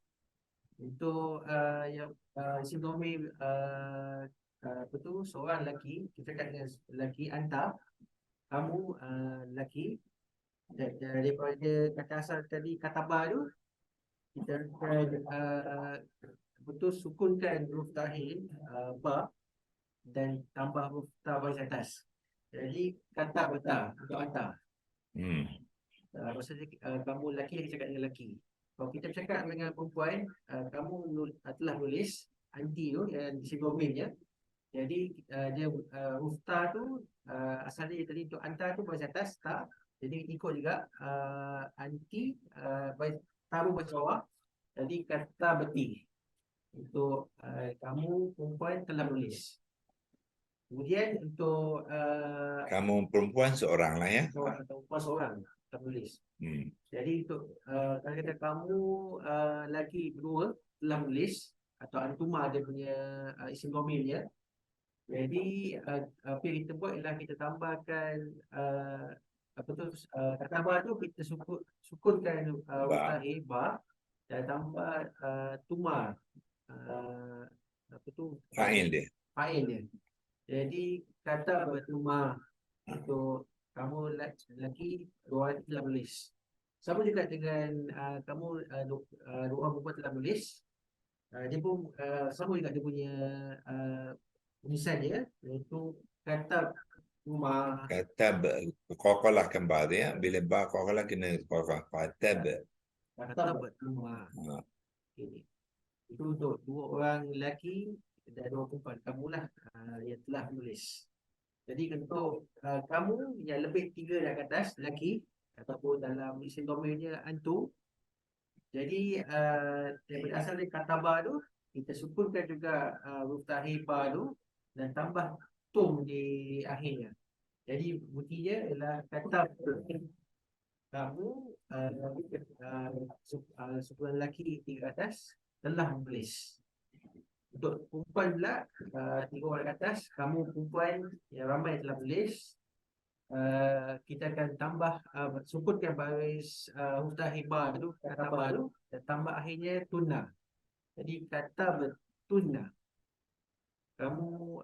Untuk yang isim domir apa tu, seorang lelaki, kita cakap dengan lelaki, anta, kamu lelaki. Dan daripada kata asal tadi kataba tu, kita akan betul sukunkan huruf terakhir ba dan tambah huruf ta baris atas. Jadi kata beta untuk anta. Maksudnya kamu lelaki, kita cakap dengan lelaki. Kalau kita bercakap dengan perempuan, kamu telah nulis anti tu yang disebutnya. Jadi dia huruf ta tu asalnya tadi untuk anta tu baris atas ta. Jadi ikut juga anti baris taruh baris bawah. Jadi kata beti untuk kamu perempuan telah nulis. Kemudian untuk Kamu perempuan seorang lah ya. seorang atau perempuan seorang telah nulis. Jadi untuk kalau kata kamu lagi berdua telah menulis atau antuma dia punya isim domir. Jadi apa yang kita buat ialah kita tambahkan apa tu kata ba tu kita sukunkan huruf terakhir ba dan tambah tuma apa tu Fa'il dia. fa'il dia. Jadi kata bertuma untuk kamu lelaki, dua orang telah menulis. Sama juga dengan kamu dua orang perempuan telah menulis. Dia pun sama juga dia punya tulisan dia, iaitu kata rumah. Kata qalqalah kembar ya. Bila ba qalqalah kena qalqalah. Kata bertuma. Okay. Itu untuk dua orang lelaki dan dua perempuan. Kamulah yang telah menulis. Jadi untuk kamu yang lebih 3 dari atas lelaki ataupun dalam isim domirnya antu. Jadi daripada asal dia kataba tu kita sukunkan juga huruf terakhir ba tu dan tambah tum di akhirnya. Jadi bunyinya ialah kata kamu sukunan lelaki 3 atas telah menulis. Untuk perempuan pula 3 orang ke atas, kamu perempuan yang ramai telah tulis, kita akan tambah sukunkan baris huruf terakhir ba tu, kata ba tu, dan tambah akhirnya tuna. Jadi kata bertuna. Kamu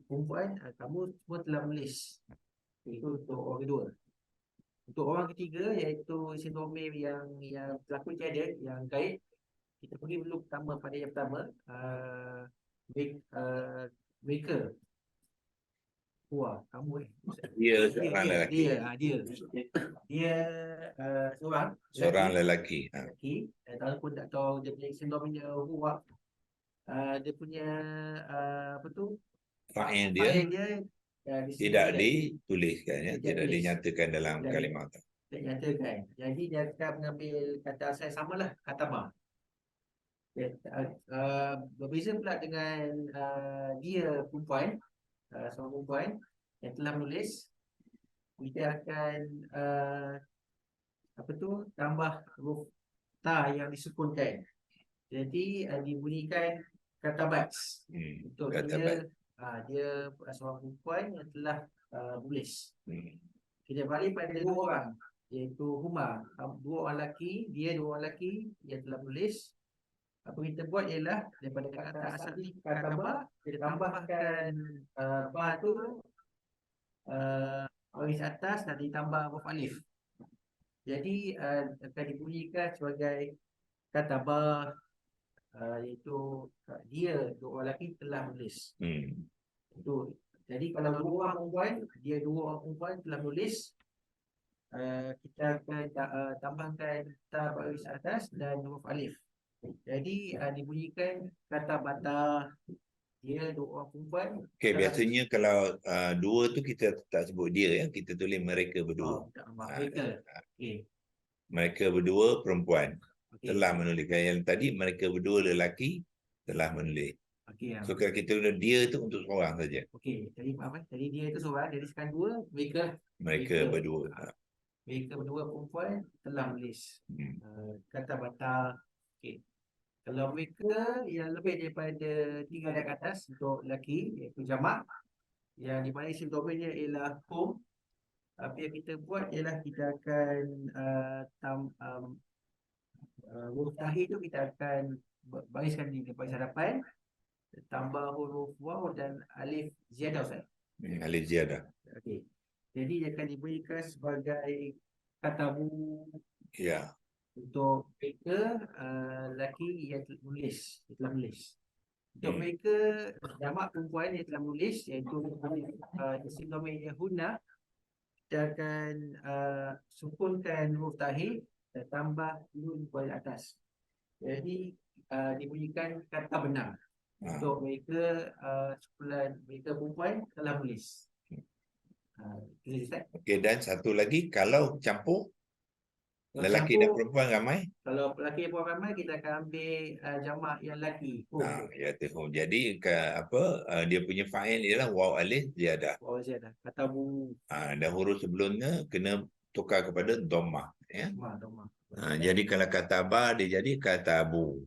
perempuan, kamu semua telah menulis. Itu untuk orang kedua. Untuk orang ketiga iaitu isim domir yang berlaku tiada, yang gaib. Kita pergi dulu pertama pada yang pertama mereka kamu Dia seorang lelaki. dia Seorang lelaki. lelaki ataupun tak tahu dia punya isim domirnya huwa, dia punya apa tu Fa'il fa'il dia dia tidak dituliskan ya, tidak dinyatakan dalam kalimat. Tidak nyatakan. Jadi dia akan mengambil kata asal yang samalah, kata ba. Berbeza pula dengan dia perempuan, seorang perempuan yang telah menulis, kita akan apa tu tambah huruf ta yang disukunkan. Jadi dibunyikan katabat. Untuk dia seorang perempuan yang telah menulis. Kita balik pada 2 orang, iaitu huma, 2 orang lelaki, dia 2 orang lelaki yang telah menulis. Apa kita buat ialah daripada kata asal ni kata ba, kita tambahkan ba tu baris atas dan ditambah huruf alif. Jadi akan dibunyikan sebagai kata ba iaitu dia dua orang lelaki telah menulis. Hmm. Itu. Jadi kalau dua orang perempuan, dia dua orang perempuan telah menulis, kita akan tambahkan ta baris atas dan huruf alif. Jadi dibunyikan kata bata, dia dua orang perempuan. Okey, biasanya kalau dua tu kita tak sebut dia ya, kita tulis mereka berdua. Mereka. Okey. Mereka berdua perempuan Okey. telah menulis. Yang tadi mereka berdua lelaki telah menulis. Okey. So kalau kita guna dia tu untuk seorang saja. Okey. Jadi apa? Jadi dia itu seorang, jadi sekarang dua, Mereka berdua. mereka berdua perempuan telah menulis kata bata. Okey. Kalau mereka yang lebih daripada 3 ayat ke atas untuk lelaki, iaitu jamak, yang di mana isim domainnya ialah hum, apa yang kita buat ialah kita akan huruf tahir tu kita akan bariskan di baris hadapan, tambah huruf waw dan alif ziyadah, Ustaz. Alif ziyadah. Okey. Jadi dia akan diberikan sebagai katabu. Ya. Untuk mereka lelaki yang telah menulis. Untuk mereka jamak perempuan yang telah menulis, iaitu isim domainnya hunna, kita akan sukunkan huruf tahir dan tambah nun pada atas. Jadi dibunyikan kata benar. Untuk mereka sekumpulan mereka perempuan telah menulis. Okey, dan satu lagi, kalau campur lelaki dan perempuan ramai? Kalau lelaki dan perempuan ramai, kita akan ambil jamak yang lelaki. Ya, jadi dia punya fa'il ialah waw alif ziyadah. Waw ziyadah. Katabu. Dan huruf sebelumnya kena tukar kepada dhammah ya. Dhammah. Jadi kalau kataba dia jadi katabu.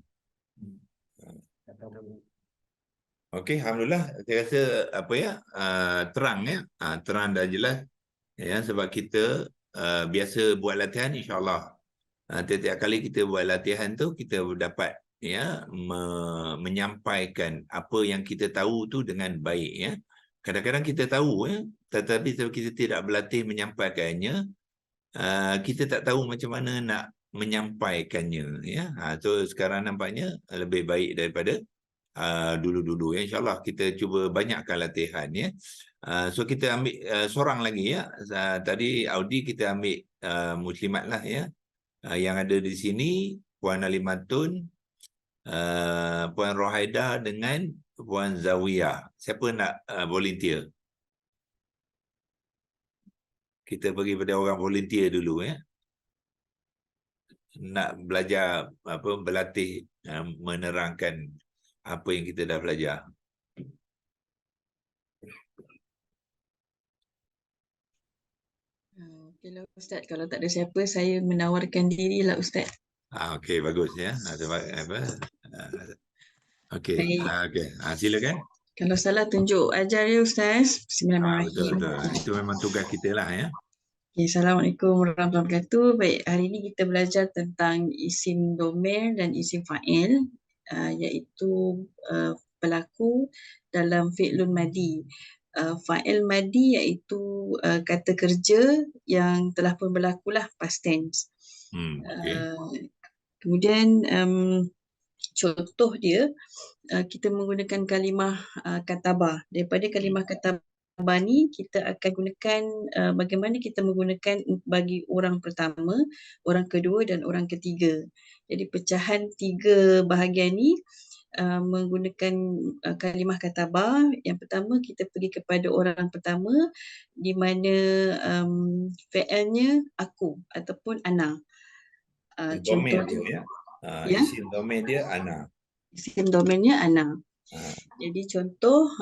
Katabu. Okey, alhamdulillah saya rasa terang ya. Terang dan jelas ya, sebab kita biasa buat latihan, insya-Allah tiap-tiap kali kita buat latihan tu kita dapat ya menyampaikan apa yang kita tahu tu dengan baik ya. Kadang-kadang kita tahu ya, tetapi kalau kita tidak berlatih menyampaikannya, kita tak tahu macam mana nak menyampaikannya ya. So sekarang nampaknya lebih baik daripada dulu-dulu ya. InsyaAllah kita cuba banyakkan latihan ya. So kita ambil seorang lagi ya. Tadi Audi kita ambil muslimat lah ya. Yang ada di sini Puan Alimatun, Puan Rohaida dengan Puan Zawiyah. Siapa nak volunteer? Kita bagi pada orang volunteer dulu ya. Nak belajar berlatih menerangkan apa yang kita dah belajar. Okeylah Ustaz, kalau tak ada siapa, saya menawarkan dirilah Ustaz. Okey, bagus ya. Okey, silakan. Kalau salah tunjuk ajar ya Ustaz. Bismillahirrahmanirrahim. Betul. Itu memang tugas kita lah ya. Okay, Assalamualaikum warahmatullahi wabarakatuh. Baik, hari ini kita belajar tentang isim domair dan isim fa'il, iaitu pelaku dalam fi'lun madi. Fa'il madi iaitu kata kerja yang telah pun berlakulah, past tense. Kemudian contoh dia, kita menggunakan kalimah katabah. Daripada kalimah katabah ni kita akan gunakan bagaimana kita menggunakan bagi orang pertama, orang kedua dan orang ketiga. Jadi pecahan 3 bahagian ni menggunakan kalimah katabah. Yang pertama kita pergi kepada orang pertama di mana fi'ilnya aku ataupun ana. Domain dia ya. Isim domain dia ana. Isim domainnya ana. Jadi contoh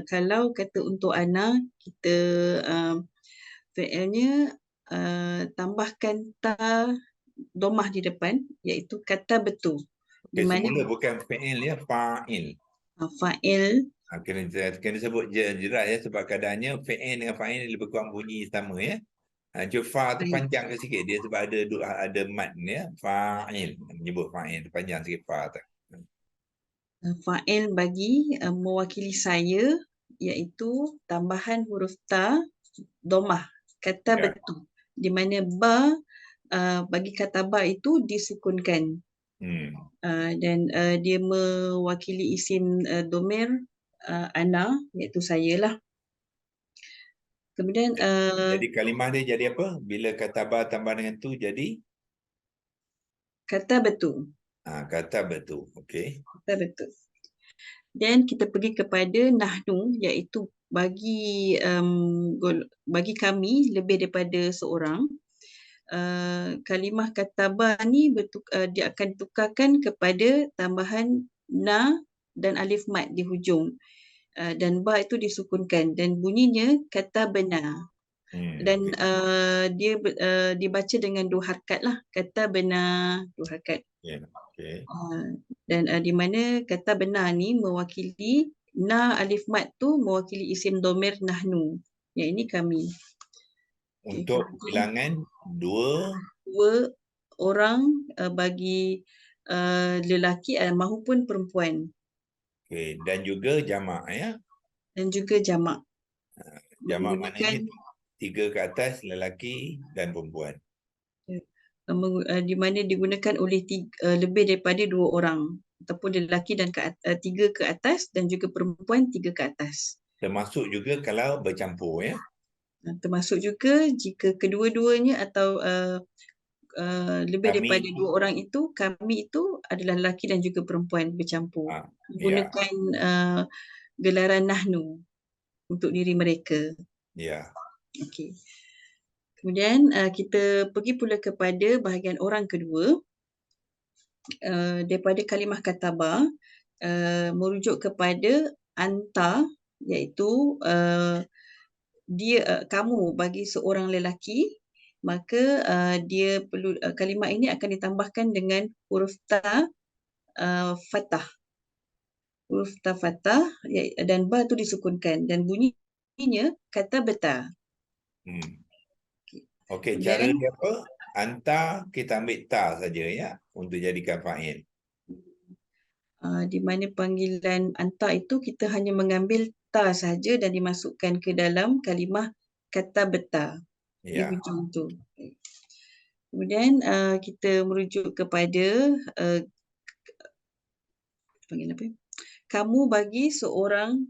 kalau kata untuk ana, kita fi'ilnya tambahkan ta domah di depan, iaitu kata betul. Semula bukan fi'il ya, fa'il. Fa'il. Kena sebut jelas ya, sebab keadaannya fi'il dengan fa'il lebih kurang bunyi sama ya. Fa tu panjang sikit dia sebab ada mad ya, fa'il. Menyebut fa'il panjang sikit fa tu. Fa'il bagi mewakili saya, iaitu tambahan huruf ta domah, kata betul. Di mana ba bagi kata ba itu disukunkan. Dan dia mewakili isim domir ana, iaitu saya lah. Kemudian Jadi kalimah dia jadi apa? Bila katabah tambah dengan tu jadi kata betul. kata betul. Okey. Kata betul. Dan kita pergi kepada nahnu, iaitu bagi kami lebih daripada seorang. Kalimah katabah ni dia akan ditukarkan kepada tambahan na dan alif mat di hujung, dan ba itu disukunkan dan bunyinya kata benar. Dan dia dibaca dengan 2 harakat lah, kata benar 2 harakat. Okey. Dan di mana kata benar ni mewakili na alif mat tu mewakili isim domir nahnu, yang ini kami. Untuk bilangan 2 orang bagi lelaki maupun perempuan. Okey, dan juga jamak ya. Dan juga jamak. Jamak maknanya 3 ke atas, lelaki dan perempuan. Di mana digunakan oleh lebih daripada 2 orang, ataupun lelaki dan 3 ke atas dan juga perempuan 3 ke atas. Termasuk juga kalau bercampur ya. Termasuk juga jika kedua-duanya atau lebih Kami, daripada 2 orang itu, kami itu adalah lelaki dan juga perempuan bercampur. Menggunakan gelaran nahnu untuk diri mereka. Ya. Okey. Kemudian kita pergi pula kepada bahagian orang kedua. Daripada kalimah katabah merujuk kepada anta, iaitu kamu bagi seorang lelaki, maka dia perlu kalimah ini akan ditambahkan dengan huruf ta fathah. Huruf ta fathah dan ba tu disukunkan dan bunyinya kata betar. Okey, cara dia apa? Anta kita ambil ta saja ya untuk jadikan fa'il. Di mana panggilan anta itu kita hanya mengambil ta saja dan dimasukkan ke dalam kalimah kata betar di hujung tu. Kemudian kita merujuk kepada panggil apa? Kamu bagi seorang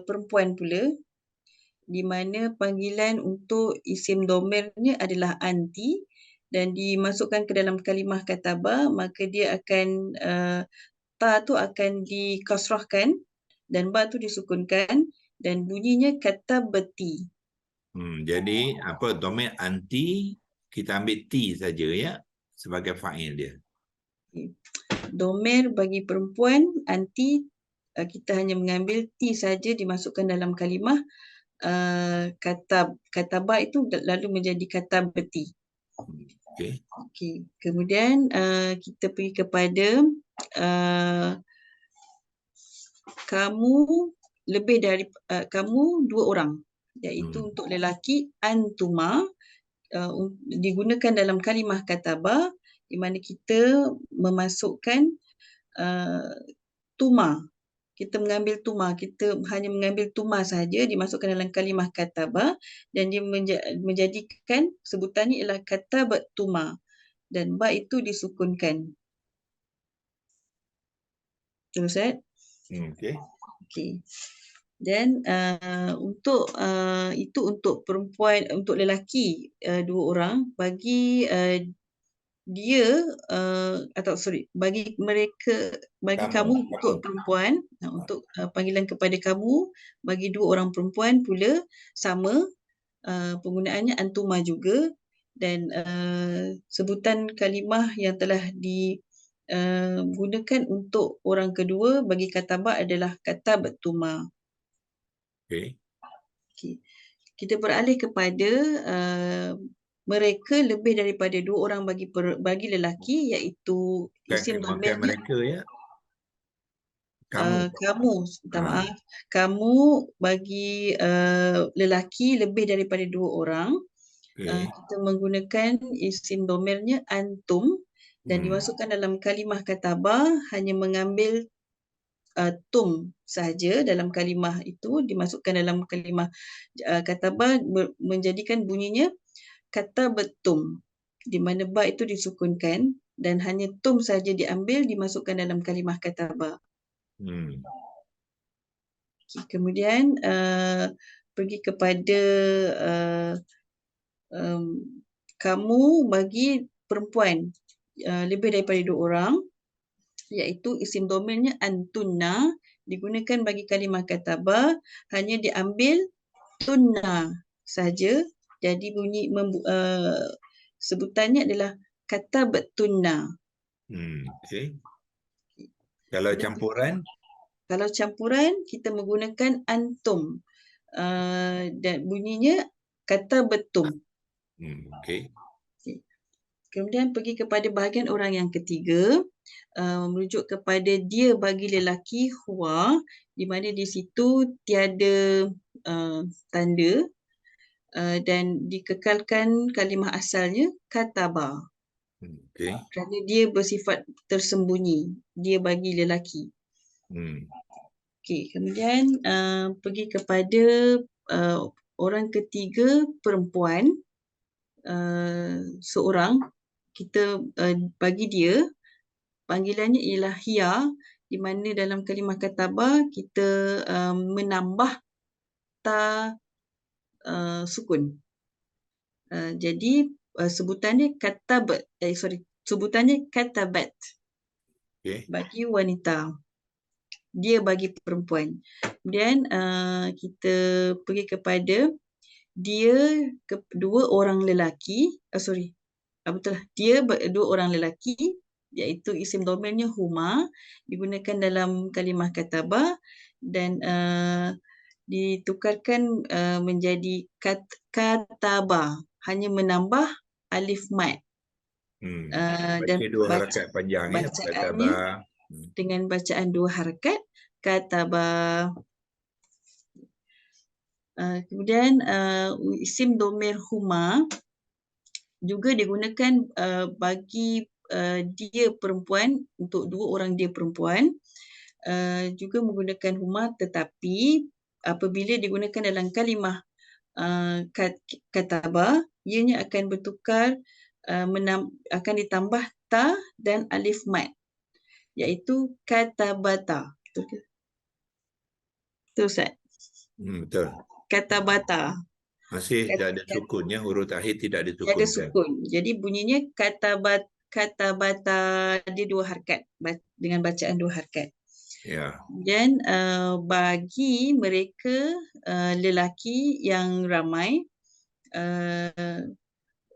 perempuan pula, di mana panggilan untuk isim domirnya adalah anti dan dimasukkan ke dalam kalimah katabah, maka dia akan ta tu akan dikasrahkan dan ba tu disukunkan dan bunyinya kata beti. Jadi apa domir anti kita ambil ti saja ya sebagai fa'il dia. Domir bagi perempuan anti kita hanya mengambil ti saja dimasukkan dalam kalimah katabah itu lalu menjadi kata beti. Okey. Kemudian kita pergi kepada kamu lebih dari kamu 2 orang, iaitu untuk lelaki antuma digunakan dalam kalimah katabah di mana kita memasukkan tuma. Kita mengambil tuma, kita hanya mengambil tuma saja dimasukkan dalam kalimah katabah dan dia menjadikan sebutannya ialah kata tuma dan ba itu disukunkan. Terus Okey. Dan untuk itu untuk perempuan, untuk lelaki 2 orang, bagi dia bagi mereka, bagi kamu untuk perempuan, untuk panggilan kepada kamu bagi 2 orang perempuan pula sama penggunaannya antuma juga dan sebutan kalimah yang telah digunakan untuk orang kedua bagi katabah adalah kata betuma. Okey. Kita beralih kepada mereka lebih daripada 2 orang bagi lelaki, iaitu isim domirnya mereka ya. Kamu, minta maaf. Kamu bagi lelaki lebih daripada 2 orang. Kita menggunakan isim domirnya antum dan dimasukkan dalam kalimah katabah hanya mengambil tum saja dalam kalimah itu dimasukkan dalam kalimah katabah menjadikan bunyinya kata betum di mana ba itu disukunkan dan hanya tum saja diambil dimasukkan dalam kalimah katabah. Kemudian pergi kepada kamu bagi perempuan lebih daripada 2 orang, iaitu isim domirnya antunna, digunakan bagi kalimah katabah, hanya diambil tunna saja, jadi bunyi sebutannya adalah katabattunna. Okey. Kalau campuran? Kalau campuran kita menggunakan antum, dan bunyinya katabattum. Okey. Kemudian pergi kepada bahagian orang yang ketiga, merujuk kepada dia bagi lelaki huwa, di mana di situ tiada tanda dan dikekalkan kalimah asalnya kataba. Okey. Kerana dia bersifat tersembunyi, dia bagi lelaki. Okey, kemudian pergi kepada orang ketiga perempuan, seorang, kita bagi dia panggilannya ialah hiya, di mana dalam kalimah katabah kita menambah ta sukun. Jadi sebutannya sebutannya katabat. Okey. Bagi wanita. Dia bagi perempuan. Kemudian kita pergi kepada dia 2 orang lelaki, betul lah. Dia 2 orang lelaki, iaitu isim domirnya huma, digunakan dalam kalimah katabah dan ditukarkan menjadi kataba, hanya menambah alif mat. Dan Baca 2 harakat panjang ya, bacaannya dengan bacaan 2 harakat kataba. Kemudian isim domir huma juga digunakan bagi dia perempuan, untuk 2 orang dia perempuan, juga menggunakan huma, tetapi apabila digunakan dalam kalimah katabah, ianya akan bertukar, akan ditambah ta dan alif mat, iaitu katabata. Betul ke? Betul Ustaz? Betul. Katabata. Masih tak ada sukunnya, huruf akhir tidak disukunkan. Ada sukun. Jadi bunyinya katabata, dia 2 harakat dengan bacaan 2 harakat. Ya. Dan bagi mereka lelaki yang ramai,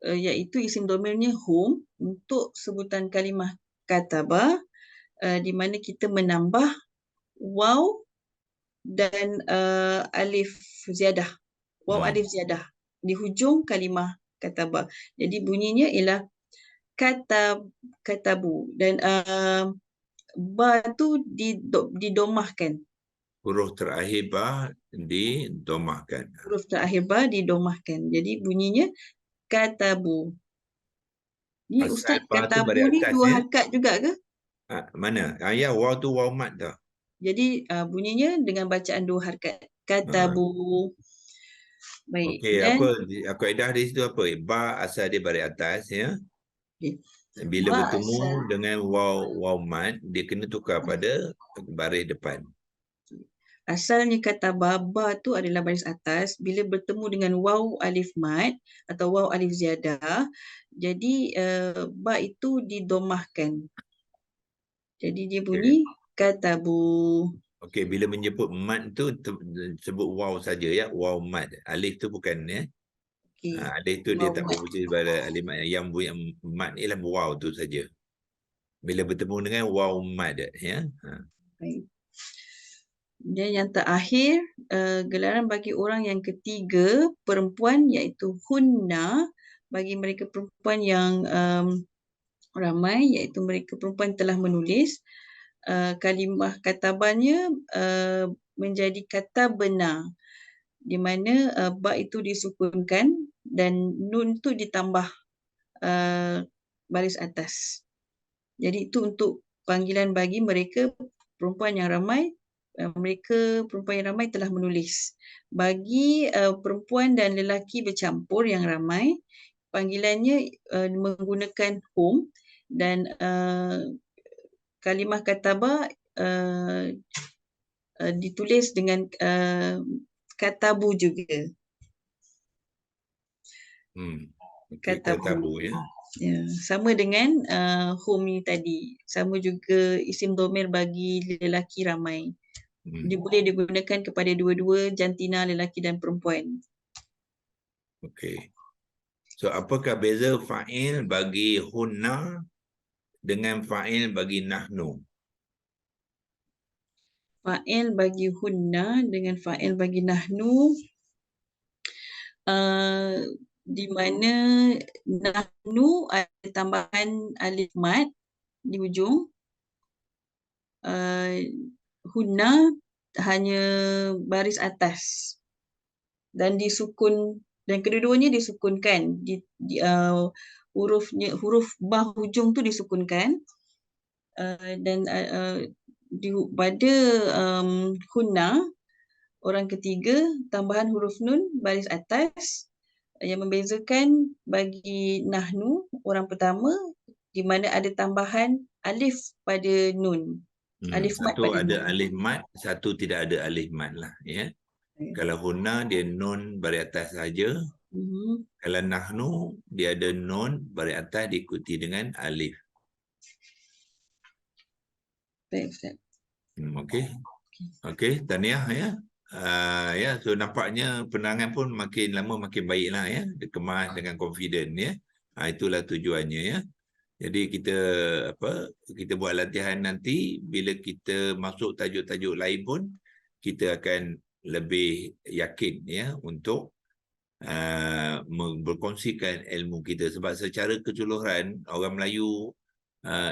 iaitu isim domirnya hum, untuk sebutan kalimah katabah, di mana kita menambah waw dan alif ziyadah. Waw alif ziyadah di hujung kalimah katabah. Jadi bunyinya ialah katabu, dan ba tu didomahkan. Huruf terakhir ba didomahkan. Huruf terakhir ba didomahkan. Jadi bunyinya katabu. Ni Ustaz, katabu ni 2 harakat juga ke? Mana? Ya, waw tu waw mat dah. Jadi bunyinya dengan bacaan 2 harakat. Katabu. Baik. Okey, Dan kaedah di situ apa? Ba asal dia baris atas ya. okay. Bila Ba bertemu asal dengan waw mat, dia kena tukar pada baris depan. Asalnya kata ba tu adalah baris atas, bila bertemu dengan waw alif mat atau waw alif ziyadah, jadi ba itu didomahkan. Jadi dia bunyi katabu. Okey, bila menyebut mat tu sebut waw saja ya, waw mat. Alif tu bukan ya. Okay. Alif tu dia tak berfungsi pada alif mat, yang mat ni lah waw tu saja. Bila bertemu dengan waw mat ya. Baik. Dan yang terakhir, gelaran bagi orang yang ketiga perempuan, iaitu hunna, bagi mereka perempuan yang ramai, iaitu mereka perempuan telah menulis, kalimah katabahnya menjadi kata benar, di mana ba itu disukunkan dan nun itu ditambah baris atas. Jadi itu untuk panggilan bagi mereka perempuan yang ramai. Mereka perempuan yang ramai telah menulis. Bagi perempuan dan lelaki bercampur yang ramai, panggilannya menggunakan hum, dan kalimah katabah ditulis dengan katabu juga. Okay, katabu ya. Ya, sama dengan hum ni tadi. Sama juga isim domir bagi lelaki ramai. Dia boleh digunakan kepada dua-dua, jantina, lelaki dan perempuan. Okay. So apakah beza fa'il bagi hunna dengan fa'il bagi nahnu? Fa'il bagi hunna dengan fa'il bagi nahnu, di mana nahnu ada tambahan alif mad di ujung, hunna hanya baris atas dan disukun, dan kedua-duanya disukunkan, huruf bah hujung tu disukunkan, dan pada hunna orang ketiga tambahan huruf nun baris atas, yang membezakan bagi nahnu orang pertama di mana ada tambahan alif pada nun. Alif mat Satu pada ada nun. alif mat, satu tidak ada alif mat lah ya. Kalau hunna dia nun baris atas saja. Kalau nahnu dia ada nun baris atas diikuti dengan alif. Baik, Ustaz. Okey. Okey, tahniah ya. Ya, so nampaknya penerangan pun makin lama makin baiklah ya. Dikemas dengan confident ya. Itulah tujuannya ya. Jadi kita buat latihan nanti, bila kita masuk tajuk-tajuk lain pun kita akan lebih yakin ya untuk berkongsikan ilmu kita, sebab secara keseluruhan orang Melayu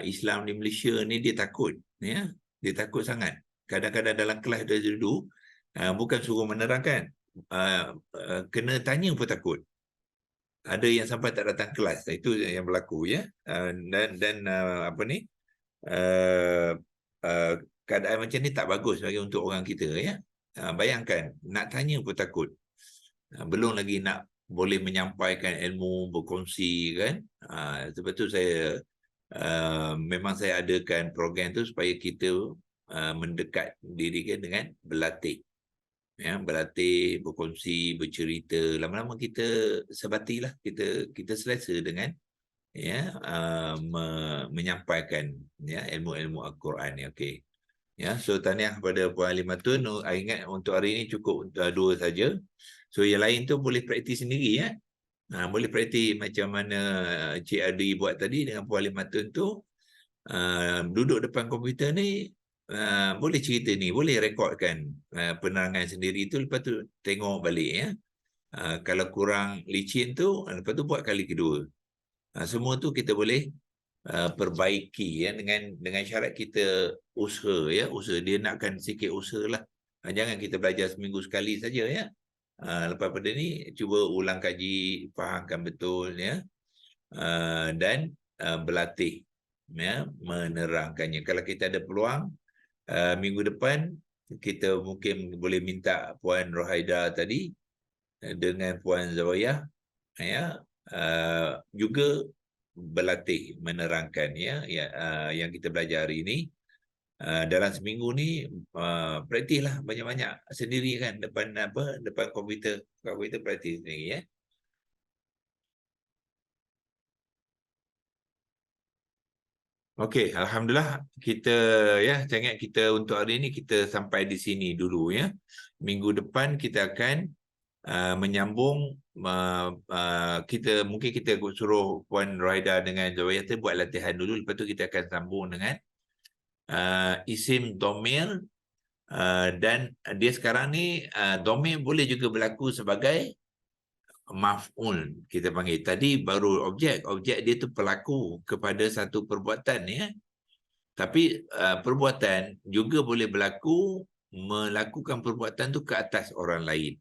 Islam di Malaysia ni dia takut ya. Dia takut sangat. Kadang-kadang dalam kelas dia duduk bukan suruh menerangkan, kena tanya pun takut. Ada yang sampai tak datang kelas. Itu yang berlaku ya. Dan keadaan macam ni tak bagus bagi untuk orang kita ya. Bayangkan nak tanya pun takut. Belum lagi nak boleh menyampaikan ilmu, berkongsi kan. Sebab tu saya memang saya adakan program tu supaya kita mendekat diri kita dengan berlatih. Ya, berlatih, berkongsi, bercerita. Lama-lama kita sebatilah, kita selesa dengan ya menyampaikan ya ilmu-ilmu Al-Quran ni. Okey. Ya, so tahniah kepada Puan Halimatun. Ingat untuk hari ini cukup 2 saja. So yang lain tu boleh praktis sendiri ya. Boleh praktis macam mana Cik Adi buat tadi dengan Puan Halimatun tu. Duduk depan komputer ni, boleh cerita ni, boleh rekodkan penerangan sendiri tu, lepas tu tengok balik ya. Kalau kurang licin tu, lepas tu buat kali kedua. Semua tu kita boleh perbaiki ya, dengan syarat kita usaha ya. Usaha, dia nakkan sikit usahalah. Jangan kita belajar seminggu sekali saja ya. Lepas pada ni cuba ulang kaji, fahamkan betul ya. Dan berlatih ya, menerangkannya. Kalau kita ada peluang minggu depan, kita mungkin boleh minta Puan Rohaida tadi dengan Puan Zawiyah ya, juga berlatih menerangkan ya, yang kita belajar hari ini. Dalam seminggu ni praktislah banyak-banyak sendiri kan, depan komputer praktis sendiri ya. Okey, alhamdulillah kita ya, saya ingat kita untuk hari ini kita sampai di sini dulu ya. Minggu depan kita akan menyambung, mungkin kita suruh Puan Rohaida dengan Zawiyah buat latihan dulu, lepas tu kita akan sambung dengan isim domir, dan dia sekarang ni domir boleh juga berlaku sebagai maf'ul, kita panggil. Tadi baru objek dia tu pelaku kepada satu perbuatan ya. Tapi perbuatan juga boleh berlaku melakukan perbuatan tu ke atas orang lain.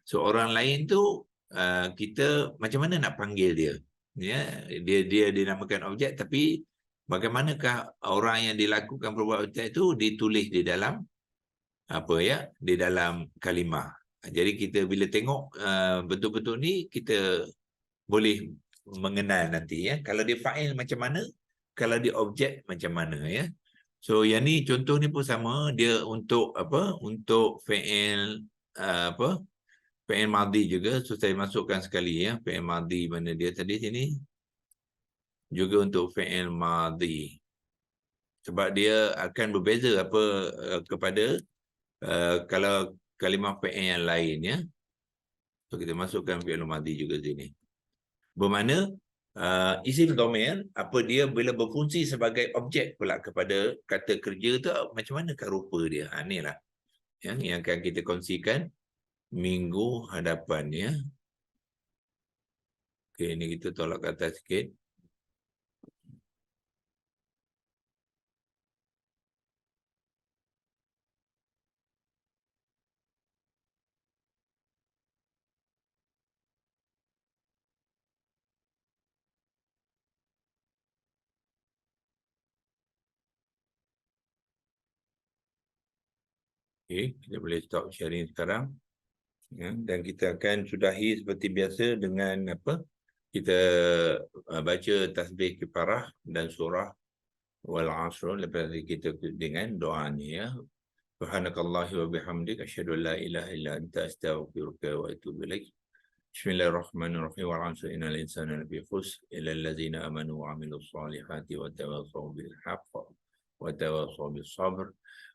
So orang lain tu kita macam mana nak panggil dia ya. Dia dinamakan objek, tapi bagaimanakah orang yang dilakukan perbuatan itu ditulis di dalam di dalam kalimah. Jadi kita bila tengok betul-betul ni, kita boleh mengenal nanti ya. Kalau dia fa'il macam mana, kalau dia objek macam mana ya. So yang ni contoh ni pun sama, dia untuk apa? Untuk fi'il apa? Fi'il madhi juga. So saya masukkan sekali ya, fi'il madhi mana dia tadi sini. Juga untuk fi'il madhi. Sebab dia akan berbeza apa kepada kalau kalimah fi'il yang lain ya. So kita masukkan fi'il madhi juga sini. Bermakna isim dhamir apa dia bila berfungsi sebagai objek pula kepada kata kerja tu, macam manakah rupa dia. Inilah yang akan kita kongsikan minggu hadapan ya. Okey, ni kita tolak ke atas sikit. Okey, kita boleh stop sharing sekarang. Ya, dan kita akan sudahi seperti biasa dengan apa? Kita baca tasbih kifarah dan surah wal asr, lepas itu kita dengan doa ni ya. Subhanakallah wa bihamdik asyhadu an la ilaha illa anta astaghfiruka wa atubu ilaik. Bismillahirrahmanirrahim. Wal 'asri innal insana lafi khusr illa allazina amanu wa 'amilus solihati wa tawassaw bil haqq wa tawassaw bis sabr.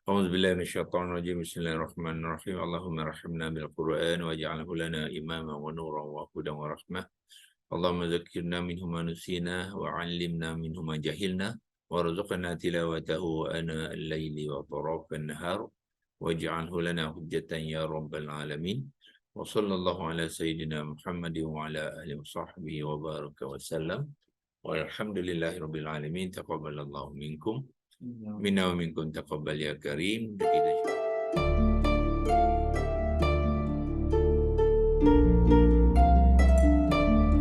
A'udzu billahi minasyaitonir rajim. Bismillahirrahmanirrahim. Allahumma arhamna bil Qur'an waj'alhu lana imaman wa nuran wa hudan wa rahmah. Allahumma zakkirna minhu ma nusina wa 'allimna minhu ma jahilna warzuqna tilawatahu ana al-laili wa tarafan nahar waj'alhu lana hujjatan ya rabbal alamin. Wa sallallahu ala sayyidina Muhammad wa ala alihi wa sahbihi wa baraka wa sallam. Walhamdulillahi rabbil alamin. Taqabbalallahu minkum minna wa minkum taqabbal ya karim. Kita